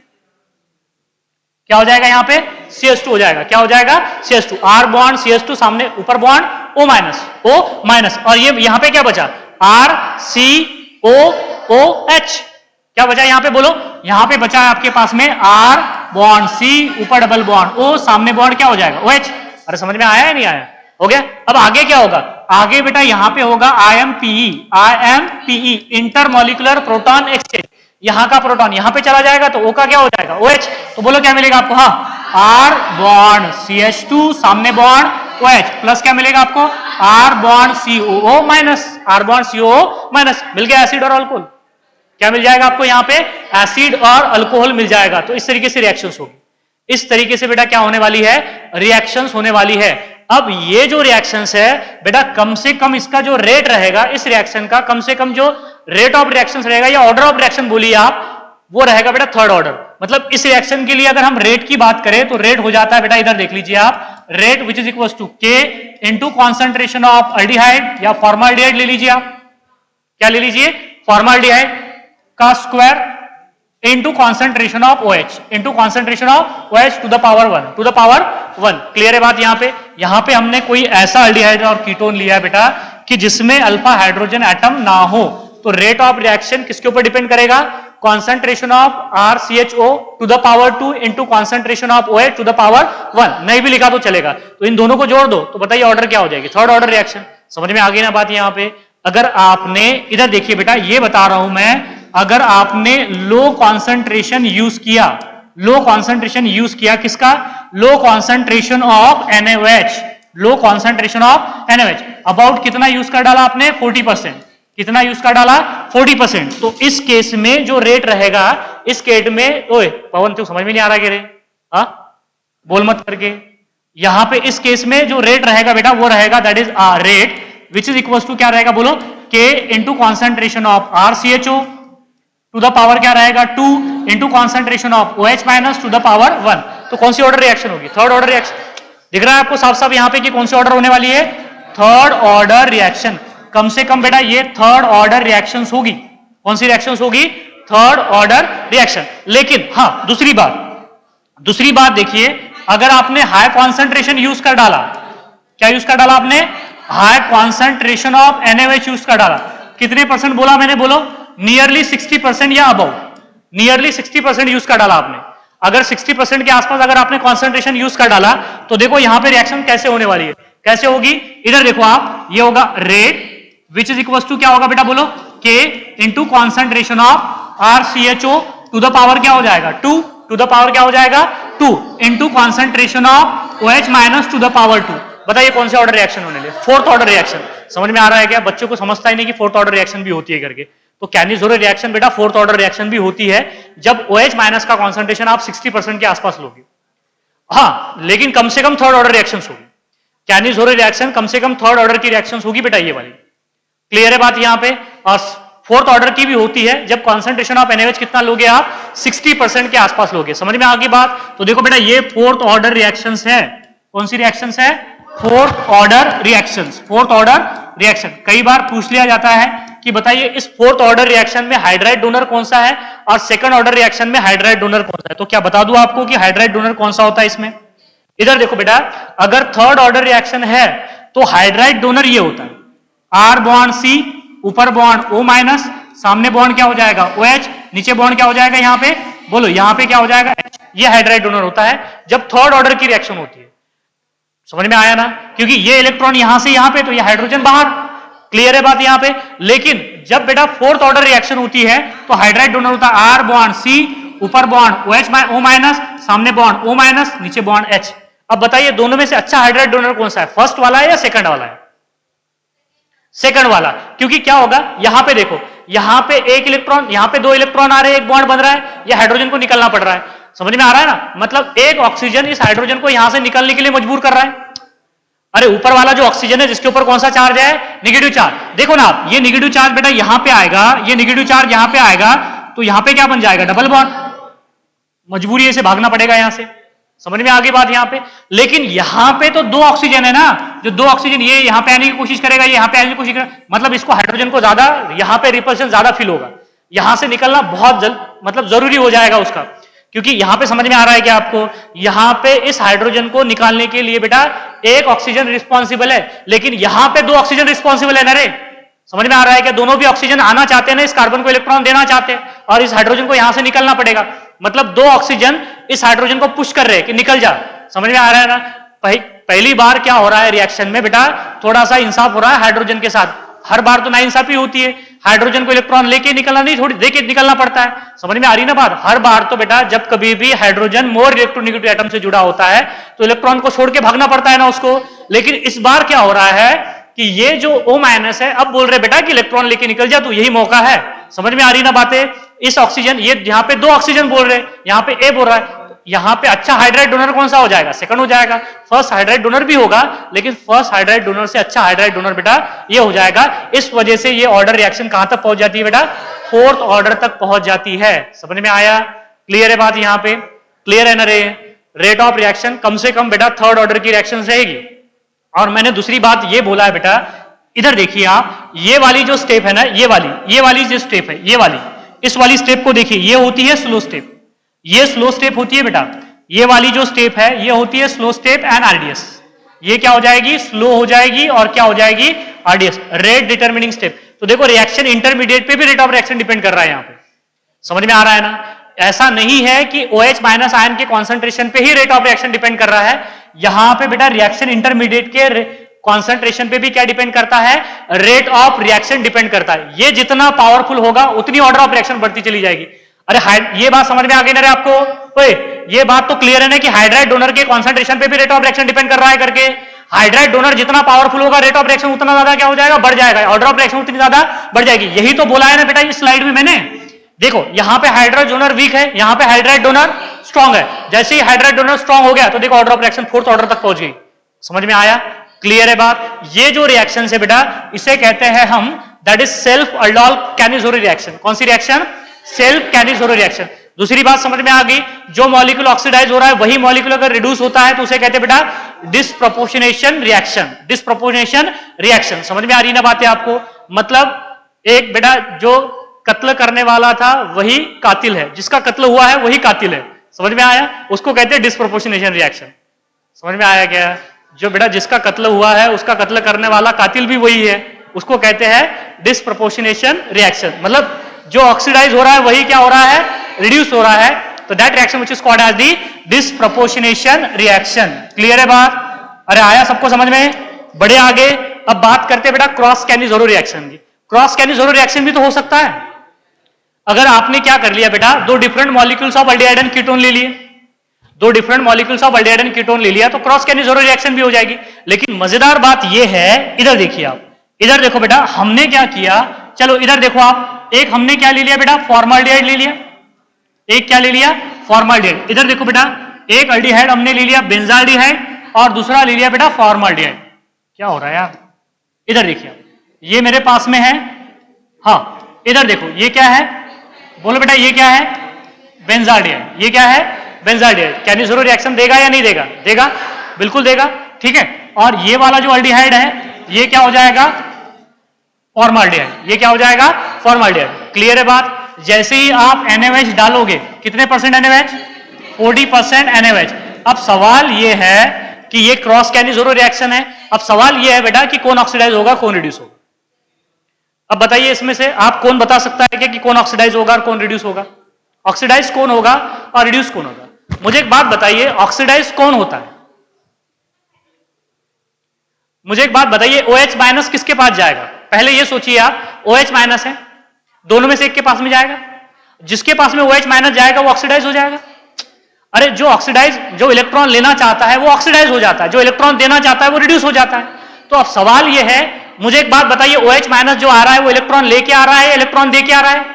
क्या हो जाएगा यहाँ पे, CH2 हो जाएगा। क्या हो जाएगा, CH2, R बॉन्ड CH2, सामने ऊपर बॉन्ड O माइनस, और ये यहाँ पे क्या बचा, R C O OH। क्या बचा यहाँ पे बोलो, यहाँ पे बचा है आपके पास में R बॉन्ड C, ऊपर डबल बॉन्ड O, सामने बॉन्ड क्या हो जाएगा OH। अरे समझ में आया है नहीं आया? हो गया। अब आगे क्या होगा, आगे बेटा यहाँ पे होगा IMPE, इंटरमॉलिक्यूलर प्रोटॉन एक्सचेंज। यहाँ का प्रोटॉन यहाँ पे चला जाएगा तो O का क्या हो जाएगा OH। तो बोलो क्या मिलेगा आपको, हाँ R बॉन्ड CH2, सामने बॉन्ड OH, प्लस क्या मिलेगा आपको R bond COO minus, R bond COO minus, मिल गया एसिड और अल्कोहल। क्या मिल जाएगा आपको यहाँ पे, एसिड और अल्कोहल मिल जाएगा। तो इस तरीके से रिएक्शंस होगी, इस तरीके से बेटा क्या होने वाली है, रिएक्शंस होने वाली है। अब ये जो रिएक्शंस है बेटा, कम से कम इसका जो रेट रहेगा, इस रिएक्शन का कम से कम जो रेट ऑफ रिएक्शंस रहेगा, या ऑर्डर ऑफ रिएक्शन बोलिए आप, वो रहेगा बेटा थर्ड ऑर्डर। मतलब इस रिएक्शन के लिए अगर हम रेट की बात करें तो रेट हो जाता है बेटा, इधर देख लीजिए आप, rate which is equal to K into concentration of aldehyde या फॉर्माल्डिहाइड ले लीजिए आप, क्या ले लीजिए, फॉर्माल्डिहाइड का square into concentration of OH, into concentration of OH to the power 1। Clear है बात? यहाँ पे हमने कोई ऐसा अल्डिहाइड और कीटोन लिया है बेटा कि जिसमें अल्फा हाइड्रोजन एटम ना हो, तो रेट ऑफ रिएक्शन किसके ऊपर डिपेंड करेगा, concentration of RCHO to the power 2 into concentration of OH to the power 1। नहीं भी लिखा तो चलेगा, तो इन दोनों को जोड़ दो तो बताइए ऑर्डर क्या हो जाएगी, थर्ड ऑर्डर रिएक्शन। समझ में आ गई ना बात? यहाँ पे अगर आपने, इधर देखिए बेटा, ये बता रहा हूं मैं, अगर आपने लो कॉन्सेंट्रेशन यूज किया, लो कॉन्सेंट्रेशन यूज किया किसका, low concentration of NaOH, low concentration of NaOH, about कितना यूज कर डाला आपने, 40%। कितना यूज कर डाला, 40%। तो इस केस में जो रेट रहेगा, इस केस में, ओए पवन तू समझ में नहीं आ रहा क्या रे, हाँ बोल मत करके, यहां पे इस केस में जो रेट रहेगा बेटा, वो रहेगा that is rate which is equal to क्या रहेगा बोलो, K into concentration of RCHO to the power क्या रहेगा 2 into concentration of OH minus to the power 1। तो कौन सी ऑर्डर रिएक्शन होगी, थर्ड ऑर्डर रिएक्शन। दिख रहा है आपको साफ साफ यहाँ पे कि कौन सी ऑर्डर होने वाली है, थर्ड ऑर्डर रिएक्शन। कम से कम बेटा ये थर्ड ऑर्डर रिएक्शंस होगी। कौन सी रिएक्शंस होगी, थर्ड ऑर्डर रिएक्शन। लेकिन हाँ दूसरी बात देखिए, अगर आपने हाई कॉन्सेंट्रेशन यूज कर डाला, क्या यूज कर डाला आपने, high concentration of NaOH use कर डाला, कितने परसेंट बोला मैंने, बोलो नियरली 60% या अबव, नियरली 60% यूज कर डाला आपने। अगर 60% के आसपास अगर आपने कॉन्सेंट्रेशन यूज कर डाला तो देखो यहां पे रिएक्शन कैसे होने वाली है, कैसे होगी, इधर देखो आप, ये होगा rate which is equal to क्या होगा बेटा बोलो, K into concentration of RCHO to the power क्या हो जाएगा 2, टू द पावर क्या हो जाएगा 2 into concentration of OH minus to the power 2। बताइए कौन से ऑर्डर रिएक्शन होने लगे, फोर्थ ऑर्डर रिएक्शन। समझ में आ रहा है क्या, बच्चों को समझता ही नहीं कि फोर्थ ऑर्डर रिएक्शन भी होती है करके। तो कैनिज़ोरो रिएक्शन बेटा फोर्थ ऑर्डर रिएक्शन भी होती है जब OH माइनस का कॉन्सेंट्रेशन आप 60% के आसपास लोगे। हाँ, लेकिन कम से कम थर्ड ऑर्डर रिएक्शन होगी। कैनिज़ोरो रिएक्शन कम से कम थर्ड ऑर्डर की रिएक्शन होगी बेटा, ये वाली। क्लियर है बात यहां पे। और फोर्थ ऑर्डर की भी होती है जब कॉन्सेंट्रेशन ऑफ NaOH कितना लोगे आप, 60% के आसपास लोगे। समझ में आ गई बात। तो देखो बेटा ये फोर्थ ऑर्डर रिएक्शंस है। कौन सी रिएक्शंस है, fourth order reactions. Fourth order reaction कई बार पूछ लिया जाता है कि बताइए इस फोर्थ ऑर्डर रिएक्शन में हाइड्राइड डोनर कौन सा है और सेकंड ऑर्डर रिएक्शन में हाइड्राइड डोनर कौन सा है। तो क्या बता दूं आपको कि हाइड्राइड डोनर कौन सा होता है इसमें। इधर देखो बेटा, अगर थर्ड ऑर्डर रिएक्शन है तो हाइड्राइड डोनर ये होता है, R बॉन्ड C, ऊपर बॉन्ड O माइनस, सामने बॉन्ड क्या हो जाएगा OH, नीचे बॉन्ड क्या हो जाएगा यहाँ पे बोलो, यहाँ पे क्या हो जाएगा H। ये हाइड्राइड डोनर होता है जब थर्ड ऑर्डर की रिएक्शन होती है। समझ में आया ना, क्योंकि ये इलेक्ट्रॉन यहां से यहां पे तो ये हाइड्रोजन बाहर। क्लियर है बात यहां पे। लेकिन जब बेटा फोर्थ ऑर्डर रिएक्शन होती है तो हाइड्राइड डोनर होता है R बॉन्ड C, ऊपर बॉन्ड OH O माइनस, सामने बॉन्ड O माइनस, नीचे बॉन्ड H। अब बताइए दोनों में से अच्छा हाइड्राइड डोनर कौन सा है, फर्स्ट वाला है या सेकंड वाला है। सेकंड वाला, क्योंकि क्या होगा यहां पे देखो, यहां पे एक इलेक्ट्रॉन, यहां पे दो इलेक्ट्रॉन आ रहे हैं, एक बॉन्ड बन रहा है, ये हाइड्रोजन को निकलना पड़ रहा है। समझ में आ रहा है ना, मतलब एक ऑक्सीजन इस हाइड्रोजन को यहां से निकलने के लिए मजबूर कर रहा है। अरे ऊपर वाला जो ऑक्सीजन है जिसके ऊपर कौन सा चार्ज है, नेगेटिव चार्ज। देखो ना आप, ये नेगेटिव चार्ज बेटा यहां पे आएगा, ये नेगेटिव चार्ज यहां पे आएगा, तो यहां पे क्या बन जाएगा, डबल बॉन्ड। मजबूरी है, इसे भागना पड़ेगा यहां से। समझ में आ गई बात यहां पे। लेकिन यहां पे तो दो ऑक्सीजन है ना, जो दो ऑक्सीजन ये यहां पे आने की कोशिश करेगा, ये यहां पे आने की कोशिश करेगा, मतलब इसको हाइड्रोजन को ज्यादा यहां पे रिपल्शन ज्यादा फील होगा, यहां से निकलना बहुत मतलब जरूरी हो जाएगा उसका। क्योंकि यहां पे समझ में आ रहा है कि आपको, यहां पे इस हाइड्रोजन को निकालने के लिए बेटा एक ऑक्सीजन रिस्पॉन्सिबल है, लेकिन यहां पे दो ऑक्सीजन रिस्पॉन्सिबल है ना रे। समझ में आ रहा है कि दोनों भी ऑक्सीजन आना चाहते हैं ना, इस कार्बन को इलेक्ट्रॉन देना चाहते हैं, और इस हाइड्रोजन को यहां से निकलना पड़ेगा। मतलब दो ऑक्सीजन इस हाइड्रोजन को पुश कर रहे हैं कि निकल जा। समझ में आ रहा है ना। पहली बार क्या हो रहा है रिएक्शन में बेटा, थोड़ा सा इंसाफ हो रहा है हाइड्रोजन के साथ। हर बार तो नाइंसाफी होती है, हाइड्रोजन को इलेक्ट्रॉन लेके निकलना नहीं, थोड़ी देके निकलना पड़ता है। समझ में आ रही ना बात। हर बार तो बेटा जब कभी भी हाइड्रोजन मोर इलेक्ट्रोनेगेटिव एटम से जुड़ा होता है तो इलेक्ट्रॉन को छोड़ के भागना पड़ता है ना उसको। लेकिन इस बार क्या हो रहा है कि ये जो O माइनस है, अब बोल रहे बेटा कि इलेक्ट्रॉन लेके निकल जा, तो यही मौका है। समझ में आ रही ना बातें। इस ऑक्सीजन, ये यहाँ पे दो ऑक्सीजन बोल रहे, यहाँ पे A बोल रहा है, यहां पे अच्छा हाइड्राइड डोनर कौन सा हो जाएगा, सेकंड हो जाएगा। फर्स्ट हाइड्राइड डोनर भी होगा, लेकिन फर्स्ट हाइड्राइड डोनर से अच्छा हाइड्राइड डोनर बेटा ये हो जाएगा। इस वजह से ये ऑर्डर रिएक्शन कहां तक पहुंच जाती है बेटा, फोर्थ ऑर्डर तक पहुंच जाती है। समझ में आया, क्लियर है बात यहां पे, क्लियर है ना रे। रेट ऑफ रिएक्शन कम से कम बेटा थर्ड ऑर्डर की रिएक्शन रहेगी। और मैंने दूसरी बात ये बोला है बेटा, इधर देखिए आप, ये वाली जो स्टेप है ना, ये वाली जो स्टेप है, ये वाली, इस वाली स्टेप को देखिए, ये होती है स्लो स्टेप, ये स्लो स्टेप होती है बेटा। ये वाली जो स्टेप है ये होती है स्लो स्टेप एंड आरडीएस। ये क्या हो जाएगी, स्लो हो जाएगी, और क्या हो जाएगी, आरडीएस, रेट डिटरमिनिंग स्टेप। तो देखो रिएक्शन इंटरमीडिएट पे भी रेट ऑफ रिएक्शन डिपेंड कर रहा है यहां पे। समझ में आ रहा है ना। ऐसा नहीं है कि OH माइनस आयन के कॉन्सेंट्रेशन पे ही रेट ऑफ रिएक्शन डिपेंड कर रहा है। यहां पे बेटा रिएक्शन इंटरमीडिएट के कॉन्सेंट्रेशन पे भी क्या डिपेंड करता है, रेट ऑफ रिएक्शन डिपेंड करता है। ये जितना पावरफुल होगा उतनी ऑर्डर ऑफ रिएक्शन बढ़ती चली जाएगी। अरे ये बात समझ में आ गई ना रे आपको। ओए ये बात तो क्लियर है ना कि हाइड्राइड डोनर के कॉन्सेंट्रेशन पे भी रेट ऑफ रिएक्शन डिपेंड कर रहा है करके। हाइड्राइड डोनर जितना पावरफुल होगा, रेट ऑफ रिएक्शन उतना ज्यादा क्या हो जाएगा, बढ़ जाएगा, ऑर्डर ऑफ रिएक्शन उतनी ज्यादा बढ़ जाएगी। यही तो बोला है ना बेटा इस स्लाइड में मैंने। देखो यहां पे हाइड्राइड डोनर वीक है, यहां पे हाइड्राइड डोनर स्ट्रॉन्ग है। जैसे ही हाइड्राइड डोनर स्ट्रॉन्ग हो गया तो देखो order of reaction fourth order तक पहुंच गई। समझ में आया, क्लियर है बात। ये जो रिएक्शन है बेटा इसे कहते हैं हम, that is self aldol Cannizzaro reaction. कौन सी रिएक्शन, सेल्फ कैनिज़ोरो रिएक्शन। दूसरी बात समझ में आ गई, जो मॉलिक्यूल ऑक्सीडाइज हो रहा है वही मॉलिक्यूल अगर रिड्यूस होता है तो उसे कहते हैं बेटा डिस्प्रोपोर्शनेशन रिएक्शन, डिस्प्रोपोर्शनेशन रिएक्शन। समझ में आ रही ना बातें आपको। मतलब एक बेटा जो कत्ल करने वाला था वही कातिल है, जिसका कत्ल हुआ है वही कातिल है। समझ में आया, उसको कहते हैं डिस्प्रोपोर्शनेशन रिएक्शन। समझ में आया क्या, जो बेटा जिसका कत्ल हुआ है उसका कत्ल करने वाला कातिल भी वही है, उसको कहते हैं डिस्प्रोपोर्शनेशन रिएक्शन। मतलब जो ऑक्सीडाइज हो रहा है वही क्या हो रहा है, रिड्यूस हो रहा है। तो तो that reaction which is called as the disproportionation reaction. Clear है बात? अरे आया सबको समझ में? बड़े आगे। अब बात करते हैं बेटा क्रॉस कैनिज़ोरो रिएक्शन की। क्रॉस कैनिज़ोरो रिएक्शन भी तो हो सकता है। अगर आपने क्या कर लिया बेटा, दो different molecules of aldehyde and ketone ले लिए, दो different molecules of aldehyde and ketone ले लिया, तो क्रॉस कैनिज़ोरो रिएक्शन भी हो जाएगी। लेकिन मजेदार बात यह है, इधर देखिए आप, इधर देखो बेटा, हमने क्या किया, चलो इधर देखो आप, एक हमने क्या ले लिया बेटा, फॉर्माल्डिहाइड ले लिया, एक क्या ले लिया, फॉर्माल्डिहाइड। इधर देखो बेटा, एक एल्डिहाइड हमने ले लिया बेंजाल्डिहाइड और दूसरा ले लिया बेटा फॉर्माल्डिहाइड। क्या हो रहा है यार? इधर देखिए, ये मेरे पास में है, हाँ इधर देखो, ये क्या है, बोलो बेटा ये क्या है, बेंजाल्डिहाइड। ये क्या है, बेंजाल्डिहाइड। कैनिज़ोरो रिएक्शन देगा या नहीं देगा? देगा, बिल्कुल देगा, ठीक है। और ये वाला जो एल्डिहाइड है, ये क्या हो जाएगा, फॉर्माल्डिहाइड। ये क्या हो जाएगा, फॉर्माल्डिहाइड। क्लियर है बात? जैसे ही आप NaOH डालोगे, कितने परसेंट NaOH? 40% NaOH। अब सवाल ये है कि ये क्रॉस कैनिज़ोरो रिएक्शन है। अब सवाल ये है बेटा कि कौन ऑक्सीडाइज होगा, कौन रिड्यूस होगा। अब बताइए इसमें से आप कौन बता सकता है कि कौन ऑक्सीडाइज होगा और कौन रिड्यूस होगा? ऑक्सीडाइज कौन होगा और रिड्यूस कौन होगा? मुझे एक बात बताइए, ऑक्सीडाइज कौन होता है? मुझे एक बात बताइए, OH माइनस किसके पास जाएगा? पहले ये सोचिए आप, OH माइनस है, दोनों में से एक के पास में जाएगा। जिसके पास में OH माइनस जाएगा वो ऑक्सीडाइज हो जाएगा। अरे जो ऑक्सीडाइज, जो इलेक्ट्रॉन लेना चाहता है वो ऑक्सीडाइज हो जाता है, जो इलेक्ट्रॉन देना चाहता है वो रिड्यूस हो जाता है। तो अब सवाल ये है, मुझे एक बात बताइए, OH माइनस जो आ रहा है वो इलेक्ट्रॉन लेके आ रहा है, इलेक्ट्रॉन दे के आ रहा है?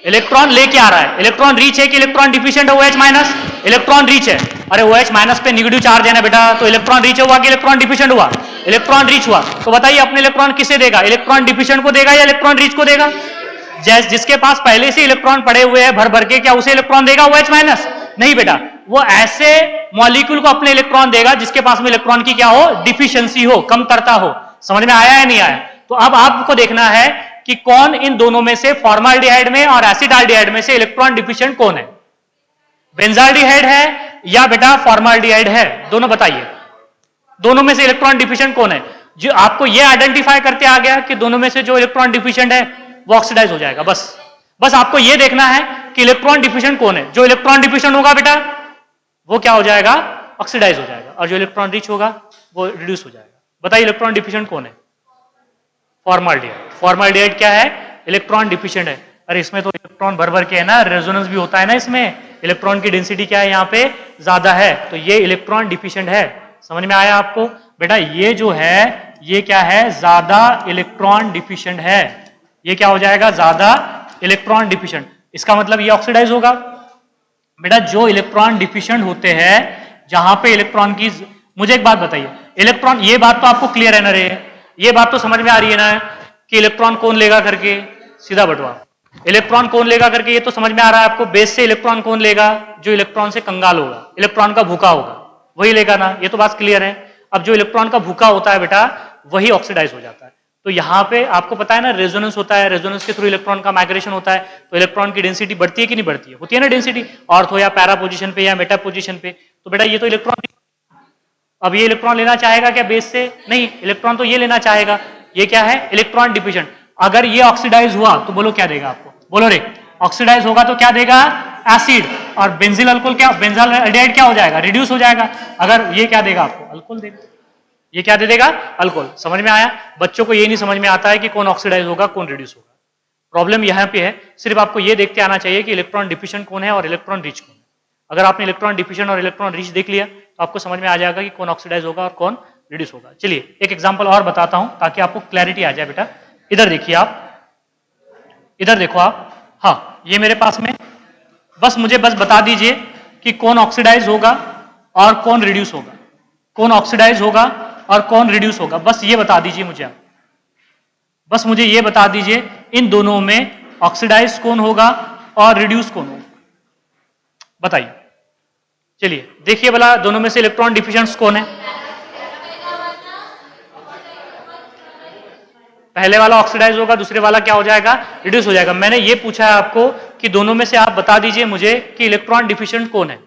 इलेक्ट्रॉन लेके आ रहा है। इलेक्ट्रॉन रीच है कि इलेक्ट्रॉन डिफिशिएंट है OH माइनस? इलेक्ट्रॉन रीच है। अरे OH माइनस पे नेगेटिव चार्ज है ना बेटा, तो इलेक्ट्रॉन रीच हुआ कि इलेक्ट्रॉन डिफिशिएंट हुआ? इलेक्ट्रॉन रीच हुआ। तो बताइए अपने इलेक्ट्रॉन किसे देगा, इलेक्ट्रॉन डिफिशिएंट को देगा या इलेक्ट्रॉन रीच को देगा? जिसके पास पहले से इलेक्ट्रॉन पड़े हुए हैं भर भर के, क्या उसे इलेक्ट्रॉन देगा OH माइनस? नहीं बेटा, वो ऐसे मॉलिक्यूल को अपने इलेक्ट्रॉन देगा जिसके पास में इलेक्ट्रॉन की क्या हो, डिफिशियंसी हो, कमतरता हो। समझ में आया या नहीं आया? तो अब आपको देखना है कि कौन इन दोनों में से, फॉर्माल्डिहाइड में और एसिटाल्डिहाइड में से इलेक्ट्रॉन डिफिशिएंट कौन है? बेंजाल्डिहाइड है या बेटा फॉर्माल्डिहाइड है? दोनों बताइए, दोनों में से इलेक्ट्रॉन डिफिशिएंट कौन है? जो आपको ये आइडेंटिफाई करते आ गया कि दोनों में से जो इलेक्ट्रॉन डिफिशिएंट है वो ऑक्सीडाइज हो जाएगा। बस आपको ये देखना है कि इलेक्ट्रॉन डिफिशिएंट कौन है। जो इलेक्ट्रॉन डिफिशिएंट होगा बेटा वो क्या हो जाएगा, ऑक्सीडाइज हो जाएगा, और जो इलेक्ट्रॉन रिच होगा वो रिड्यूस हो जाएगा। बताइए इलेक्ट्रॉन डिफिशिएंट कौन है? फॉर्माल्डिहाइड। फॉर्माल्डिहाइड क्या है, इलेक्ट्रॉन डिफिशिएंट है। अरे इसमें तो इलेक्ट्रॉन भर भर के है ना, रेजोनेंस भी होता है ना इसमें, इलेक्ट्रॉन की डेंसिटी क्या है यहाँ पे, ज्यादा है, तो ये इलेक्ट्रॉन डिफिशिएंट है। समझ में आया आपको? बेटा ये जो है ये क्या है, ज्यादा इलेक्ट्रॉन डिफिशिएंट है। ये क्या हो जाएगा, ज्यादा इलेक्ट्रॉन डिफिशिएंट। इसका मतलब ये ऑक्सीडाइज होगा। बेटा जो इलेक्ट्रॉन डिफिशिएंट होते हैं, जहां पे इलेक्ट्रॉन की, मुझे एक बात बताइए, इलेक्ट्रॉन, ये बात तो आपको क्लियर है ना रे, ये बात तो समझ में आ रही है ना कि इलेक्ट्रॉन कौन लेगा करके, सीधा बटवा, इलेक्ट्रॉन कौन लेगा करके ये तो समझ में आ रहा है आपको। बेस से इलेक्ट्रॉन कौन लेगा, जो इलेक्ट्रॉन से कंगाल होगा, इलेक्ट्रॉन का भूखा होगा, वही लेगा ना, ये तो बात क्लियर है। अब जो इलेक्ट्रॉन का भूखा होता है बेटा वही ऑक्सीडाइज हो जाता है। तो यहाँ पे आपको पता है ना, रेजोनेंस होता है, रेजोनेंस के थ्रू इलेक्ट्रॉन का माइग्रेशन होता है, तो इलेक्ट्रॉन की डेंसिटी बढ़ती है कि नहीं बढ़ती है? होती है ना डेंसिटी, ऑर्थो या पैरा पोजीशन पे या मेटा पोजीशन पे। तो बेटा ये तो इलेक्ट्रॉन, अब ये इलेक्ट्रॉन लेना चाहेगा क्या बेस से? नहीं, इलेक्ट्रॉन तो ये लेना चाहेगा। ये क्या है, इलेक्ट्रॉन डिफिशिएंट। अगर ये ऑक्सीडाइज हुआ तो बोलो क्या देगा आपको, बोलो रे, ऑक्सीडाइज होगा तो क्या देगा, एसिड। और बेंजिल अल्कोहल क्या, बेंजाल्डिहाइड क्या हो जाएगा, रिड्यूस हो जाएगा। अगर ये क्या देगा आपको, अल्कोहल देगा। ये क्या दे देगा, अल्कोहल। समझ में आया? बच्चों को ये नहीं समझ में आता है कि कौन ऑक्सीडाइज होगा कौन रिड्यूस होगा। प्रॉब्लम यहाँ पे है, सिर्फ आपको ये देखते आना चाहिए कि इलेक्ट्रॉन डिफिशिएंट कौन है और इलेक्ट्रॉन रिच कौन है। अगर आपने इलेक्ट्रॉन डिफिशिएंट और इलेक्ट्रॉन रिच देख लिया तो आपको समझ में आ जाएगा कि कौन ऑक्सीडाइज होगा और कौन रिड्यूस होगा। चलिए एक एग्जाम्पल और बताता हूं ताकि आपको क्लैरिटी आ जाए। बेटा इधर देखिए आप, इधर देखो आप, हाँ ये मेरे पास में, बस मुझे बता दीजिए कि कौन ऑक्सीडाइज होगा और कौन रिड्यूस होगा, कौन ऑक्सीडाइज होगा और कौन रिड्यूस होगा, बस ये बता दीजिए मुझे आप। बस मुझे ये बता दीजिए इन दोनों में ऑक्सीडाइज कौन होगा और रिड्यूस कौन होगा, बताइए। चलिए देखिए भला दोनों में से इलेक्ट्रॉन डिफिशिएंट्स कौन है। पहले वाला ऑक्सीडाइज होगा, दूसरे वाला क्या हो जाएगा, रिड्यूस हो जाएगा। मैंने ये पूछा है आपको कि दोनों में से आप बता दीजिए मुझे कि इलेक्ट्रॉन डिफिशिएंट कौन है।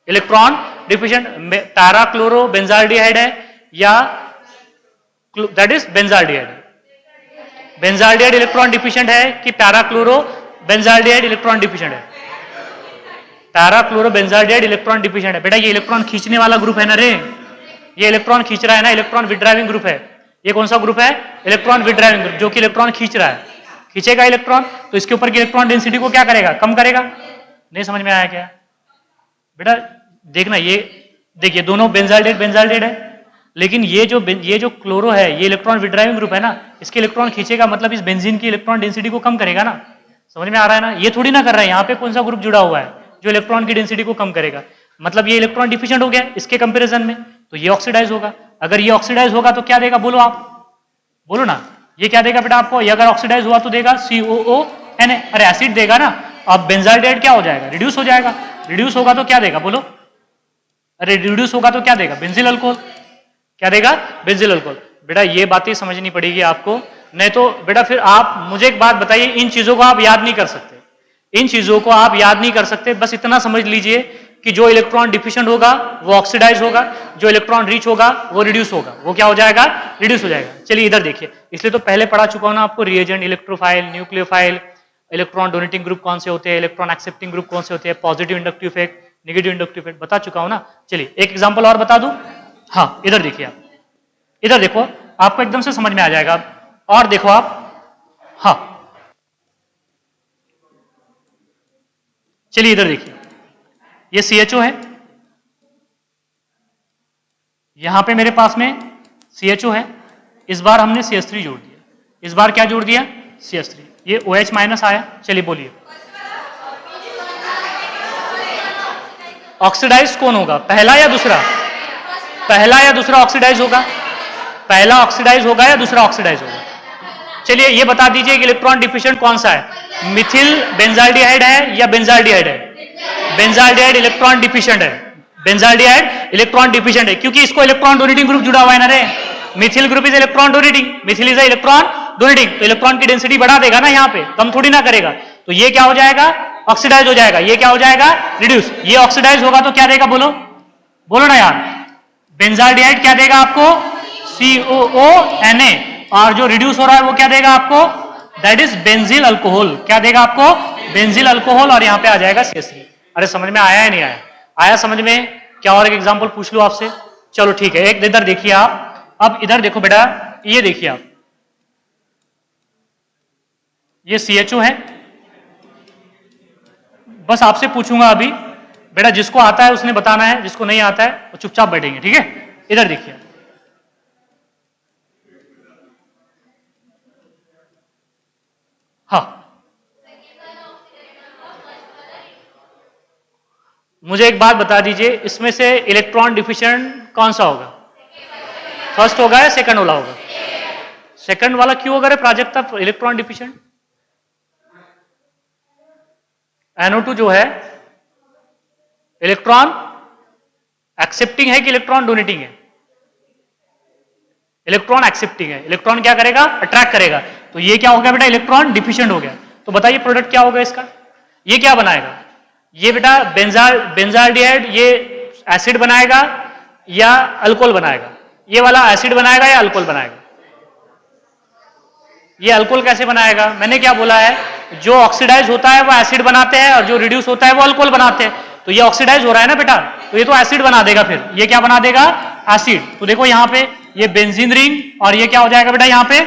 Electron deficient para chloro benzaldehyde है या that is benzaldehyde. Benzaldehyde electron deficient है कि para chloro benzaldehyde electron deficient है? पैरा क्लोरोबेंजाल्डिहाइड इलेक्ट्रॉन डिफिशिएंट है। बेटा ये इलेक्ट्रॉन खींचने वाला ग्रुप है ना रे, ये इलेक्ट्रॉन खींच रहा है ना, इलेक्ट्रॉन विड्राइविंग ग्रुप है। ये कौन सा ग्रुप है? इलेक्ट्रॉन विड्राइविंग ग्रुप, जो कि इलेक्ट्रॉन खींच रहा है। खींचेगा इलेक्ट्रॉन तो इसके ऊपर की इलेक्ट्रॉन डेंसिटी को क्या करेगा? कम करेगा। नहीं समझ में आया क्या बेटा? देखना, ये देखिए दोनों बेंजाल्डेहाइड है, लेकिन ये जो क्लोरो है ये इलेक्ट्रॉन विड्राइविंग ग्रुप है ना, इसके इलेक्ट्रॉन खींचेगा, मतलब इस बेंजीन की इलेक्ट्रॉन डेंसिटी को कम करेगा ना। समझ में आ रहा है ना? ये थोड़ी ना कर रहा है, यहाँ पे कौन सा ग्रुप जुड़ा हुआ है जो इलेक्ट्रॉन की डेंसिटी को कम करेगा, मतलब ये इलेक्ट्रॉन डिफिशिएंट हो गया इसके कंपेरिजन में, तो ये ऑक्सीडाइज होगा। अगर ये ऑक्सीडाइज होगा तो क्या देगा? बोलो आप, बोलो ना, ये क्या देगा बेटा आपको? ये अगर ऑक्सीडाइज हुआ तो देगा COONA, अरे एसिड देगा ना। अब बेंजाल्डेहाइड क्या हो जाएगा? रिड्यूस हो जाएगा। रिड्यूस होगा तो क्या देगा? बोलो, अरे रिड्यूस होगा तो क्या देगा? Benzyl alcohol. क्या देगा? Benzyl alcohol. बेटा ये बातें समझनी पड़ेगी आपको, नहीं तो बेटा फिर आप मुझे एक बात बताइए, इन चीजों को आप याद नहीं कर सकते, इन चीजों को आप याद नहीं कर सकते। बस इतना समझ लीजिए कि जो इलेक्ट्रॉन डिफिशिएंट होगा वो ऑक्सीडाइज होगा, जो इलेक्ट्रॉन रिच होगा वो रिड्यूस होगा। वो क्या हो जाएगा? रिड्यूस हो जाएगा। चलिए इधर देखिए, इसलिए तो पहले पढ़ा चुका हूं ना आपको, reagent, electrophile, nucleophile, electron donating group कौन से होते हैं, इलेक्ट्रॉन एक्सेप्टिंग ग्रुप कौन से होते हैं, positive inductive effect, negative inductive effect बता चुका हूं ना। चलिए एक एग्जांपल और बता दूं। हाँ इधर देखिए, आप इधर देखो, आपको एकदम से समझ में आ जाएगा। और देखो आप, हाँ चलिए इधर देखिए, ये CHO है, यहां पे मेरे पास में CHO है, इस बार हमने CH3 जोड़ दिया, इस बार क्या जोड़ दिया? CH3, ये OH माइनस आया। चलिए बोलिए, ऑक्सीडाइज कौन होगा? पहला या दूसरा? पहला या दूसरा ऑक्सीडाइज होगा? पहला ऑक्सीडाइज होगा या दूसरा ऑक्सीडाइज होगा? चलिए ये बता दीजिए कि इलेक्ट्रॉन डिफिशिएंट कौन सा है, मिथिल बेंजाल्डिहाइड है या बेंजाल्डिहाइड है? बेंजाल्डिहाइड इलेक्ट्रॉन डिफिशिएंट है, बेंजाल्डिहाइड इलेक्ट्रॉन डिफिशिएंट है, क्योंकि इसको इलेक्ट्रॉन डोनेटिंग ग्रुप जुड़ा हुआ है ना रे। Methyl group is electron donating, Mithil is electron donating, तो इलेक्ट्रॉन की डेंसिटी बढ़ा देगा ना, यहाँ पे कम थोड़ी ना करेगा। तो ये क्या हो जाएगा? ऑक्सीडाइज हो जाएगा। ये क्या हो जाएगा? रिड्यूस। ये ऑक्सीडाइज होगा तो क्या देगा? बोलो, बोलो ना यार, बेंजाल्डिहाइड क्या देगा आपको? COONA, और जो रिड्यूस हो रहा है वो क्या देगा आपको? That is benzyl alcohol. क्या देगा आपको? बेंजिल अल्कोहल, और यहाँ पे आ जाएगा CH3। अरे समझ में आया या नहीं आया? आया समझ में? क्या और एक एग्जांपल पूछ लो आपसे? चलो ठीक है, एक इधर देखिए आप, अब इधर देखो बेटा, ये देखिए आप, ये CHO है। बस आपसे पूछूंगा अभी बेटा, जिसको आता है उसने बताना है, जिसको नहीं आता है वो चुपचाप बैठेंगे, ठीक है? इधर देखिए, हाँ मुझे एक बात बता दीजिए, इसमें से इलेक्ट्रॉन डिफिशिएंट कौन सा होगा? फर्स्ट होगा या सेकंड वाला होगा? सेकंड वाला क्यों होगा रे प्राजक्ता? इलेक्ट्रॉन डिफिशिएंट NO2 जो है इलेक्ट्रॉन एक्सेप्टिंग है कि इलेक्ट्रॉन डोनेटिंग है? इलेक्ट्रॉन एक्सेप्टिंग है। इलेक्ट्रॉन क्या करेगा? अट्रैक्ट करेगा। तो ये क्या हो गया बेटा? इलेक्ट्रॉन डिफिशिएंट हो गया। तो बताइए प्रोडक्ट क्या होगा इसका? ये क्या बनाएगा? ये बेटा बेंजाल्डिहाइड ये एसिड बनाएगा या अल्कोहल बनाएगा? ये वाला एसिड बनाएगा या अल्कोहल बनाएगा? ये अल्कोहल कैसे बनाएगा? मैंने क्या बोला है, जो ऑक्सीडाइज होता है वो एसिड बनाते हैं, और जो रिड्यूस होता है वो अल्कोहल बनाते हैं। तो ये ऑक्सीडाइज हो रहा है ना बेटा, तो ये तो एसिड बना देगा। फिर ये क्या बना देगा? एसिड। तो देखो यहाँ पे ये बेंजीन रिंग, और ये क्या हो जाएगा बेटा? यहाँ पे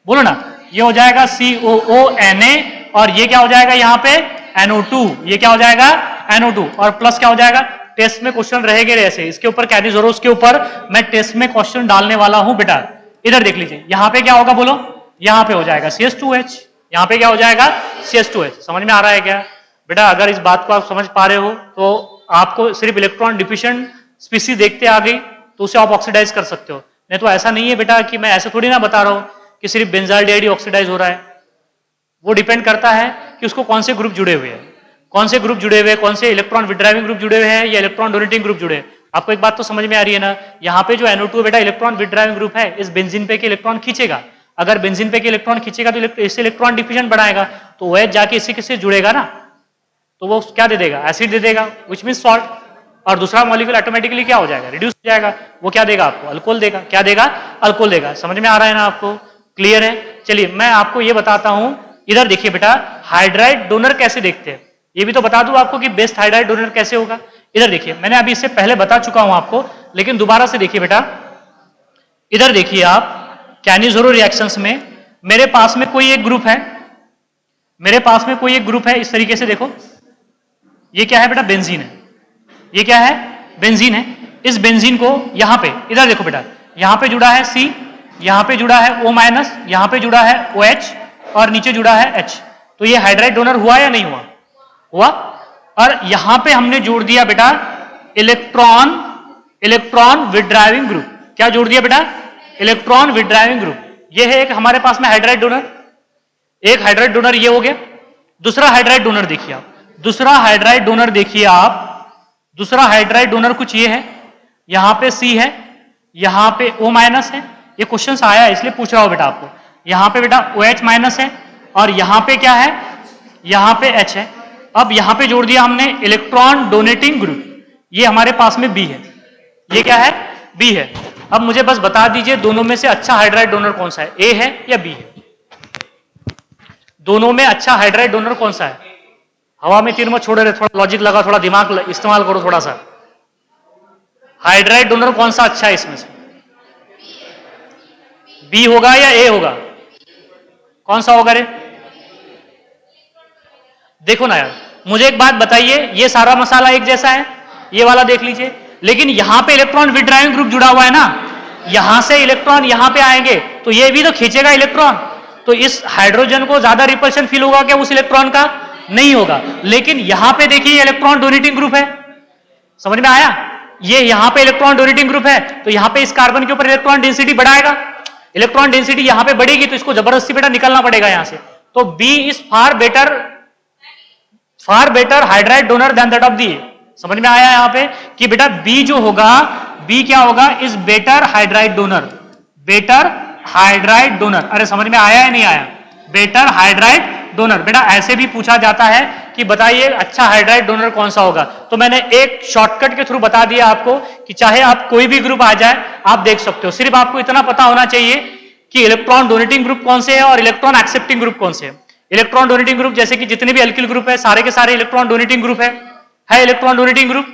बोलो ना, ये हो जाएगा COONA, और ये क्या हो जाएगा यहाँ पे? NO2। ये क्या हो जाएगा? NO2, और प्लस क्या हो जाएगा? टेस्ट में क्वेश्चन रहेंगे ऐसे, इसके ऊपर कैनिजोरोस के ऊपर मैं टेस्ट में क्वेश्चन डालने वाला हूं बेटा। इधर देख लीजिए, यहाँ पे क्या होगा? बोलो, यहाँ पे हो जाएगा CH2H। यहाँ पे क्या हो जाएगा? CH2H। समझ में आ रहा है क्या बेटा? अगर इस बात को आप समझ पा रहे हो तो आपको सिर्फ इलेक्ट्रॉन डिफिशिएंट स्पीसीज देखते आ गई तो उसे आप ऑक्सीडाइज कर सकते हो। नहीं तो ऐसा नहीं है बेटा कि मैं ऐसे थोड़ी ना बता रहा हूं कि सिर्फ बेंजाल्डिहाइड ही ऑक्सीडाइज हो रहा है। वो डिपेंड करता है कि उसको कौन से ग्रुप जुड़े हुए हैं, कौन से ग्रुप जुड़े हुए हैं, कौन से इलेक्ट्रॉन विड्राइविंग ग्रुप जुड़े हुए हैं या इलेक्ट्रॉन डोनेटिंग ग्रुप जुड़े हैं। आपको एक बात तो समझ में आ रही है ना? यहाँ पे जो NO2 बेटा इलेक्ट्रॉन विड्राइविंग ग्रुप है, इस बेंजीन पे के इलेक्ट्रॉन खींचेगा। अगर बेंजीन पे के इलेक्ट्रॉन खींचेगा तो इससे इलेक्ट्रॉन डिफिशिएंट बनाएगा, तो OH जाके इसी किससे जुड़ेगा ना, तो वो क्या दे देगा? एसिड दे देगा, विच मीन सॉल्ट। और दूसरा मॉलिक्यूल ऑटोमेटिकली क्या हो जाएगा? रिड्यूस हो जाएगा। वो क्या देगा आपको? अल्कोहल देगा। क्या देगा? अल्कोहल देगा। समझ में आ रहा है ना आपको? क्लियर है? चलिए मैं आपको ये बताता हूं, इधर देखिए बेटा, हाइड्राइड डोनर कैसे देखते हैं। ये भी तो बता दूं आपको कि बेस्ट हाइड्राइड डोनर कैसे होगा। इधर देखिए, मैंने अभी इससे पहले बता चुका हूं आपको, लेकिन दोबारा से देखिए बेटा। इधर देखिए आप कैनिज़ोरो रिएक्शंस में मेरे पास में कोई एक ग्रुप है, मेरे पास में कोई एक ग्रुप है, इस तरीके से देखो, ये क्या है बेटा, बेंजीन है। ये क्या है, बेंजीन है। इस बेंजीन को यहां पे, इधर देखो बेटा, यहां पे जुड़ा है C, यहां पे जुड़ा है O माइनस, यहां पे जुड़ा है OH और नीचे जुड़ा है H। तो ये हाइड्राइड डोनर हुआ या नहीं हुआ? हुआ। और यहां पे हमने जोड़ दिया बेटा इलेक्ट्रॉन, इलेक्ट्रॉन विथड्राइविंग ग्रुप। क्या जोड़ दिया बेटा? Electron withdrawing group. ये है एक हमारे पास में हाइड्राइड डोनर। एक हाइड्राइड डोनर ये हो गया। दूसरा हाइड्राइड डोनर देखिए आप, दूसरा हाइड्राइड डोनर देखिए आप, दूसरा हाइड्राइड डोनर कुछ ये है, यहां पे C है, यहां पे O माइनस है। ये क्वेश्चन आया है इसलिए पूछ रहा हूं बेटा आपको। यहां पे बेटा OH माइनस है और यहां पे क्या है, यहां पे H है। अब यहां पे जोड़ दिया हमने इलेक्ट्रॉन डोनेटिंग ग्रुप। ये हमारे पास में B है। ये क्या है? B है। अब मुझे बस बता दीजिए दोनों में से अच्छा हाइड्राइड डोनर कौन सा है, A है या B है? दोनों में अच्छा हाइड्राइड डोनर कौन सा है? हवा में तीर मत छोड़े रहे, थोड़ा लॉजिक लगा, थोड़ा दिमाग इस्तेमाल करो थोड़ा सा। हाइड्राइड डोनर कौन सा अच्छा है इसमें से? बी होगा या ए होगा? कौन सा होगा रे? देखो ना यार, मुझे एक बात बताइए, ये सारा मसाला एक जैसा है, ये वाला देख लीजिए, लेकिन यहां पे इलेक्ट्रॉन विथड्राइविंग ग्रुप जुड़ा हुआ है ना, यहां से इलेक्ट्रॉन यहां पे आएंगे तो ये भी तो खींचेगा इलेक्ट्रॉन। तो इस हाइड्रोजन को ज्यादा रिपल्शन फील होगा क्या उस इलेक्ट्रॉन का? नहीं होगा। लेकिन यहां पे देखिए इलेक्ट्रॉन डोनेटिंग ग्रुप है, समझ में आया? ये यहां पे इलेक्ट्रॉन डोनेटिंग ग्रुप है, तो यहां पे इस कार्बन के ऊपर इलेक्ट्रॉन डेंसिटी बढ़ाएगा। इलेक्ट्रॉन डेंसिटी यहां पे बढ़ेगी तो इसको जबरदस्ती बेटा निकलना पड़ेगा यहां से। तो B is far better hydride donor than that of the. समझ में आया यहां पे कि बेटा बी जो होगा, बी क्या होगा, is better hydride donor. Better hydride donor, अरे समझ में आया या नहीं आया? Better hydride donor. बेटा ऐसे भी पूछा जाता है कि बताइए अच्छा हाइड्राइड डोनर कौन सा होगा, तो मैंने एक शॉर्टकट के थ्रू बता दिया आपको कि चाहे आप कोई भी ग्रुप आ जाए आप देख सकते हो। सिर्फ आपको इतना पता होना चाहिए कि इलेक्ट्रॉन डोनेटिंग ग्रुप कौन से है और इलेक्ट्रॉन एक्सेप्टिंग ग्रुप कौन से है। इलेक्ट्रॉन डोनेटिंग ग्रुप जैसे कि जितने भी अल्किल ग्रुप है सारे के सारे इलेक्ट्रॉन डोनेटिंग ग्रुप है electron donating group.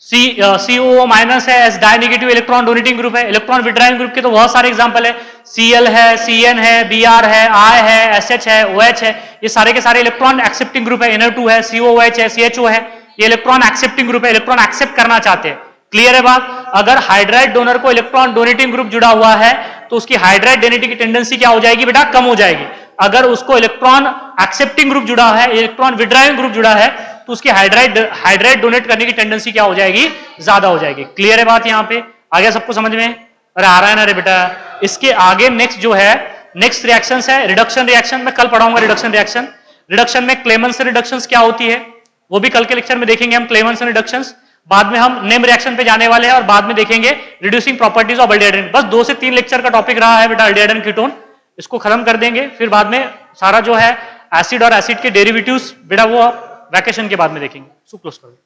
COO minus है, as di negative electron donating group है। इलेक्ट्रॉन विथड्राइविंग ग्रुप के तो बहुत सारे एग्जांपल है, Cl है, Cn है, Br है, I है, SH है, OH है। ये सारे के सारे इलेक्ट्रॉन एक्सेप्टिंग ग्रुप है। NO2 है, COOH है, CHO है, ये इलेक्ट्रॉन एक्सेप्टिंग ग्रुप है, इलेक्ट्रॉन एक्सेप्ट करना चाहते हैं। क्लियर है बात? अगर हाइड्राइड डोनर को इलेक्ट्रॉन डोनेटिंग ग्रुप जुड़ा हुआ है तो उसकी हाइड्राइड डेंसिटी की टेंडेंसी क्या हो जाएगी बेटा? कम हो जाएगी। अगर उसको इलेक्ट्रॉन एक्सेप्टिंग ग्रुप जुड़ा है, इलेक्ट्रॉन विथड्राइविंग ग्रुप जुड़ा है, तो उसकी हाइड्राइड डोनेट करने की टेंडेंसी क्या हो जाएगी? ज्यादा हो जाएगी। क्लियर है बात? यहां पे आ गया सबको समझ में? अरे आ रहा है ना रे बेटा? इसके आगे नेक्स्ट जो है, नेक्स्ट रिएक्शन है रिडक्शन रिएक्शन। मैं कल पढ़ाऊंगा रिडक्शन रिएक्शन। रिडक्शन में क्लेमेंसन रिडक्शंस क्या होती है वो भी कल के लेक्चर में देखेंगे हम, क्लेमेंसन रिडक्शंस। बाद में हम नेम रिएक्शन पे जाने वाले हैं और बाद में देखेंगे रिड्यूसिंग प्रॉपर्टीज ऑफ एल्डिहाइड। बस 2 से 3 लेक्चर का टॉपिक रहा है बेटा एल्डिहाइड कीटोन, इसको खत्म कर देंगे। फिर बाद में सारा जो है एसिड और एसिड के डेरिवेटिव्स बेटा वो वैकेशन के बाद में देखेंगे। सो क्लोज करो।